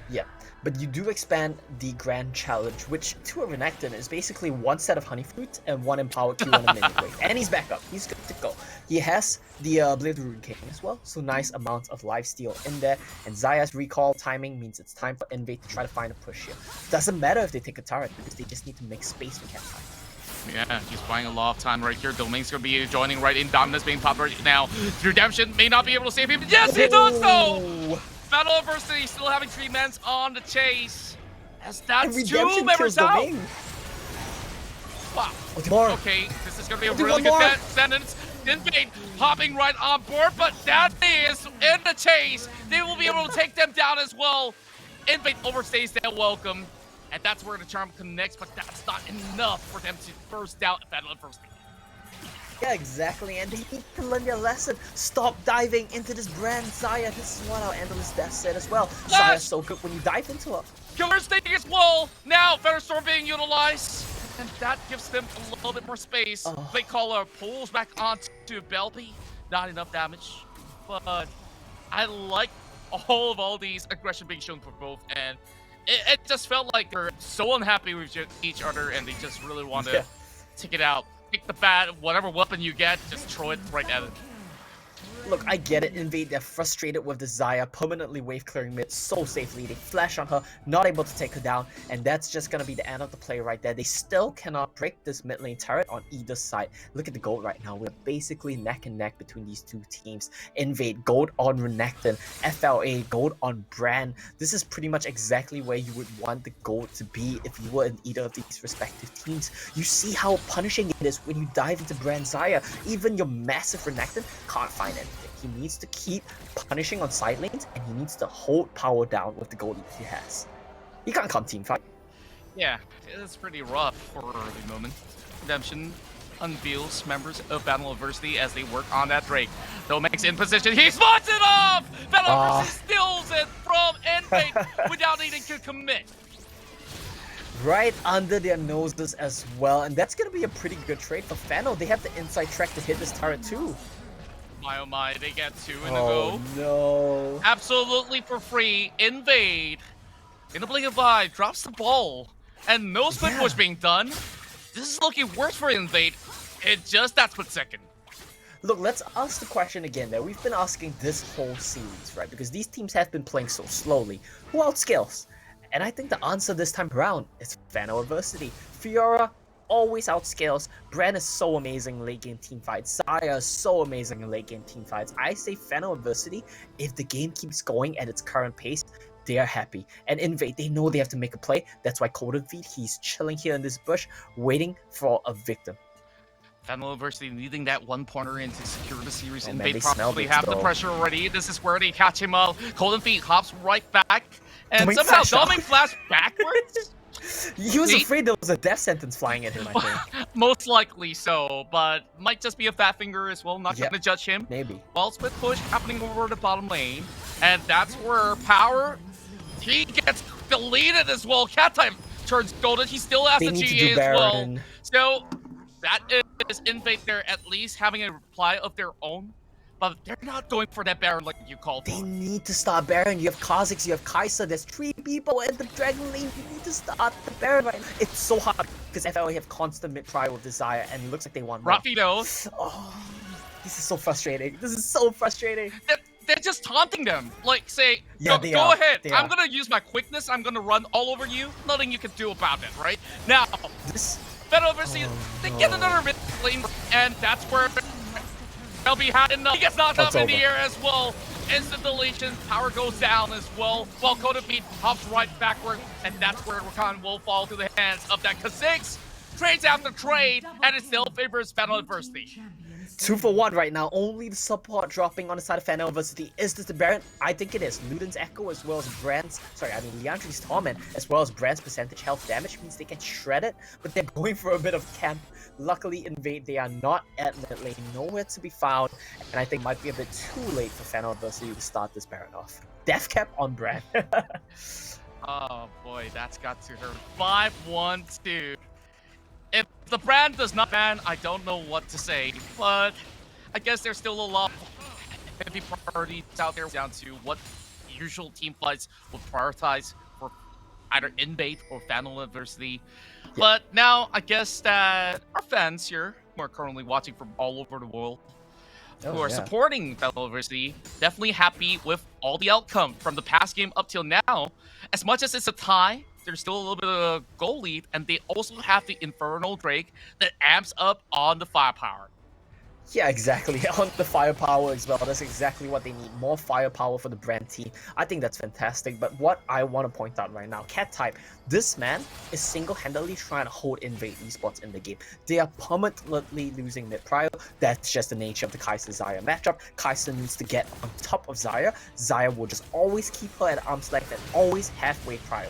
Yeah, but you do expand the Grand Challenge, which to a Renekton is basically one set of Honey Fruit and one Empowered Q and a Minion Wave. And he's back up. He's good to go. He has the Blade of the Rune King as well, so nice amount of lifesteal in there. And Xayah's recall timing means it's time for INVATE to try to find a push here. Doesn't matter if they take a turret, because they just need to make space for cat type. Yeah, he's buying a lot of time right here. Domain's gonna be joining right in. Dominus being popped right now. Redemption may not be able to save him. Yes, he does so! FENNEL Adversity still having 3 men on the chase. As that's 2 members out. Domain. Wow. Okay, this is gonna be a really good sentence. INVATE hopping right on board, but that is in the chase. They will be able to take them down as well. INVATE overstays their welcome. And that's where the charm connects, but that's not enough for them to burst out FENNEL Adversity. Yeah, exactly, and they need to learn their lesson. Stop diving into this brand, Xayah. This is what our Endless Death said as well. Xayah's so good when you dive into her. Killer Sting as well. Now, Featherstorm being utilized. And that gives them a little bit more space. Blade Caller pulls back onto Belby. Not enough damage, but I like all these aggression being shown for both, and it just felt like they're so unhappy with each other, and they just really want to take it out. Pick the bat, whatever weapon you get, just throw it right at it. Look, I get it, INVATE, they're frustrated with the Xayah permanently wave clearing mid so safely. They flash on her, not able to take her down, and that's just gonna be the end of the play right there. They still cannot break this mid lane turret on either side. Look at the gold right now. We're basically neck and neck between these two teams. INVATE, gold on Renekton, FLA, gold on Brand. This is pretty much exactly where you would want the gold to be if you were in either of these respective teams. You see how punishing it is when you dive into Brand Xayah. Even your massive Renekton can't find anything. He needs to keep punishing on side lanes, and he needs to hold power down with the gold he has. He can't come team fight. Yeah, it's pretty rough for the moment. Redemption unveils members of FENNEL Adversity as they work on that Drake. Domain's in position. He spots it off! FENNEL Adversity steals it from INVATE without needing to commit. Right under their noses as well, and that's going to be a pretty good trade for FENNEL. They have the inside track to hit this turret too. My oh my, they get 2 in a go. No. Absolutely for free. INVATE, in the blink of an eye, drops the ball. And no split push being done. This is looking worse for INVATE. It just that split second. Look, let's ask the question again that we've been asking this whole series, right? Because these teams have been playing so slowly. Who outscales? And I think the answer this time around is FENNEL Adversity. Fiora always outscales. Brand is so amazing in late game team fights. Xayah is so amazing in late game team fights. I say FENNEL Adversity, if the game keeps going at its current pace, they are happy. And INVATE, they know they have to make a play. That's why CodeFeed, he's chilling here in this bush, waiting for a victim. FENNEL Adversity needing that one pointer in to secure the series. Oh, man, INVATE they probably smelled it, have the though. pressure already. This is where they catch him up. CodeFeed hops right back. And Doing somehow flash out. Doming flash backwards? He was See? afraid there was a death sentence flying at him, I think. Most likely so, but might just be a fat finger as well. Not Yep. gonna judge him. Maybe. Well, split push happening over the bottom lane. And that's where Power, he gets deleted as well. Cat type turns golden. He still has They the need to GA do as well. Baron. So that is INVATE there at least having a reply of their own. But they're not going for that Baron like you called They for. need to start Baron. You have Kha'Zix, you have Kai'Sa. There's 3 people in the Dragon Lane. You need to start the Baron right now. It's so hard because FL have constant mid-prio with Desire, and it looks like they want more. Rafido, Oh, this is so frustrating. This is so frustrating. they're just taunting them. Like, say, Yeah, go, they go are. ahead. They I'm are. gonna use my quickness. I'm gonna run all over you. Nothing you can do about it, right? Now, This. FENNEL Adversity, they get no. another mid lane, and that's where they'll be had enough. He gets knocked up It's in the over. air as well. Instant deletion, power goes down as well. While CodeFeed hops right backward, and that's where Rakan will fall to the hands of that Kha'Zix. Trades after trade, and it still favors FENNEL Adversity. 2 for 1 right now. Only the support dropping on the side of FENNEL Adversity. Is this the Baron? I think it is. Luden's Echo as well as Brand's... Sorry, I mean Liandry's Torment as well as Brand's percentage health damage means they can shred it, but they're going for a bit of camp. Luckily, INVATE, they are not at mid lane, nowhere to be found, and I think it might be a bit too late for FENNEL Adversity to start this Baron off. Death cap on Brand. Oh boy, that's got to hurt. 5-1-2. If the brand does not ban, I don't know what to say, but I guess there's still a lot of heavy priorities out there down to what usual team fights would prioritize for either INVATE or FENNEL Adversity. Yeah. But now I guess that our fans here, who are currently watching from all over the world, who are supporting FENNEL Adversity, definitely happy with all the outcome from the past game up till now. As much as it's a tie, there's still a little bit of a goal lead, and they also have the Infernal Drake that amps up on the firepower. Yeah, exactly. On the firepower as well. That's exactly what they need. More firepower for the Brand team. I think that's fantastic. But what I want to point out right now, Cat type, this man is single-handedly trying to hold INVATE Esports in the game. They are permanently losing mid-prio. That's just the nature of the Kai'Sa-Xayah matchup. Kai'Sa needs to get on top of Xayah. Xayah will just always keep her at arm's length and always halfway prio.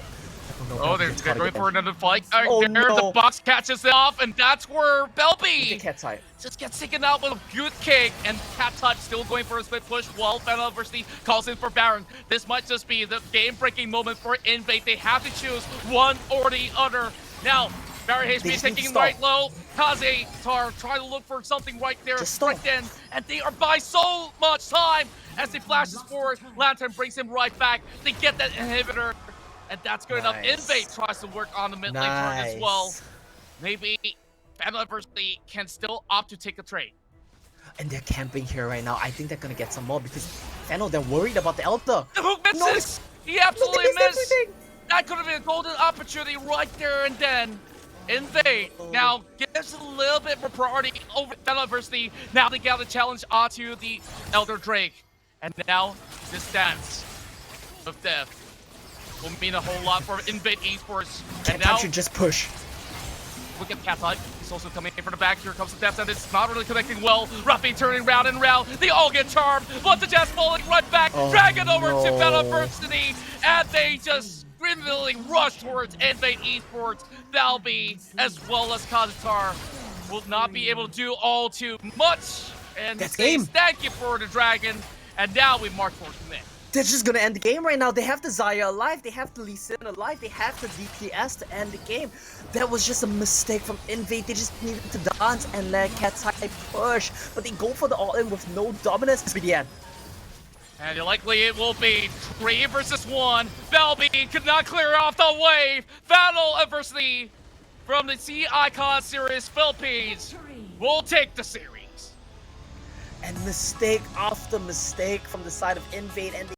Oh, they're going for another fight. Oh, There, no. the box catches it off, and that's where Belby Cat type. just gets taken out with a good kick, and Cat Touch still going for a split push while FENNEL Adversity calls in for Baron. This might just be the game-breaking moment for INVATE. They have to choose one or the other. Now, Baron They HP just need taking to him stop. right low. Kaze, Tar trying to look for something right there. Just stop. Right then, and they are by so much time as he flashes forward. Lantern brings him right back. They get that inhibitor. And that's good enough. Nice. INVATE tries to work on the mid lane turn as well. Nice. Maybe FENNEL Adversity can still opt to take a trade. And they're camping here right now. I think they're gonna get some more because FENNEL, they're worried about the Elder. The hook misses! He absolutely They missed missed! everything. That could have been a golden opportunity right there and then. INVATE now gives a little bit more priority over FENNEL Adversity. Now they got the challenge onto the Elder Drake. And now this dance of death will mean a whole lot for INVATE Esports. And Cat now should just push. we get Cat type. He's also coming in from the back. Here comes the death, and it's not really connecting well. Ruffy turning round and round. They all get charmed. But the Jazz falling right back. Oh, Drag it over to no. FENNEL Adversity. And they just criminally rush towards INVATE Esports. Valby, as well as Kazatar, will not be able to do all too much. And That's they game. thank you for the dragon. And now we march towards the mid. They're just gonna end the game right now. They have the Xayah alive, they have the Lee Sin alive, they have the DPS to end the game. That was just a mistake from INVATE. They just needed to dance and let Cat type push. But they go for the all-in with no dominance. This will be the end. And likely it will be 3 versus 1. Belby could not clear off the wave. FENNEL Adversity from the Sea Icon Series Philippines will take the series. And mistake after mistake from the side of INVATE, and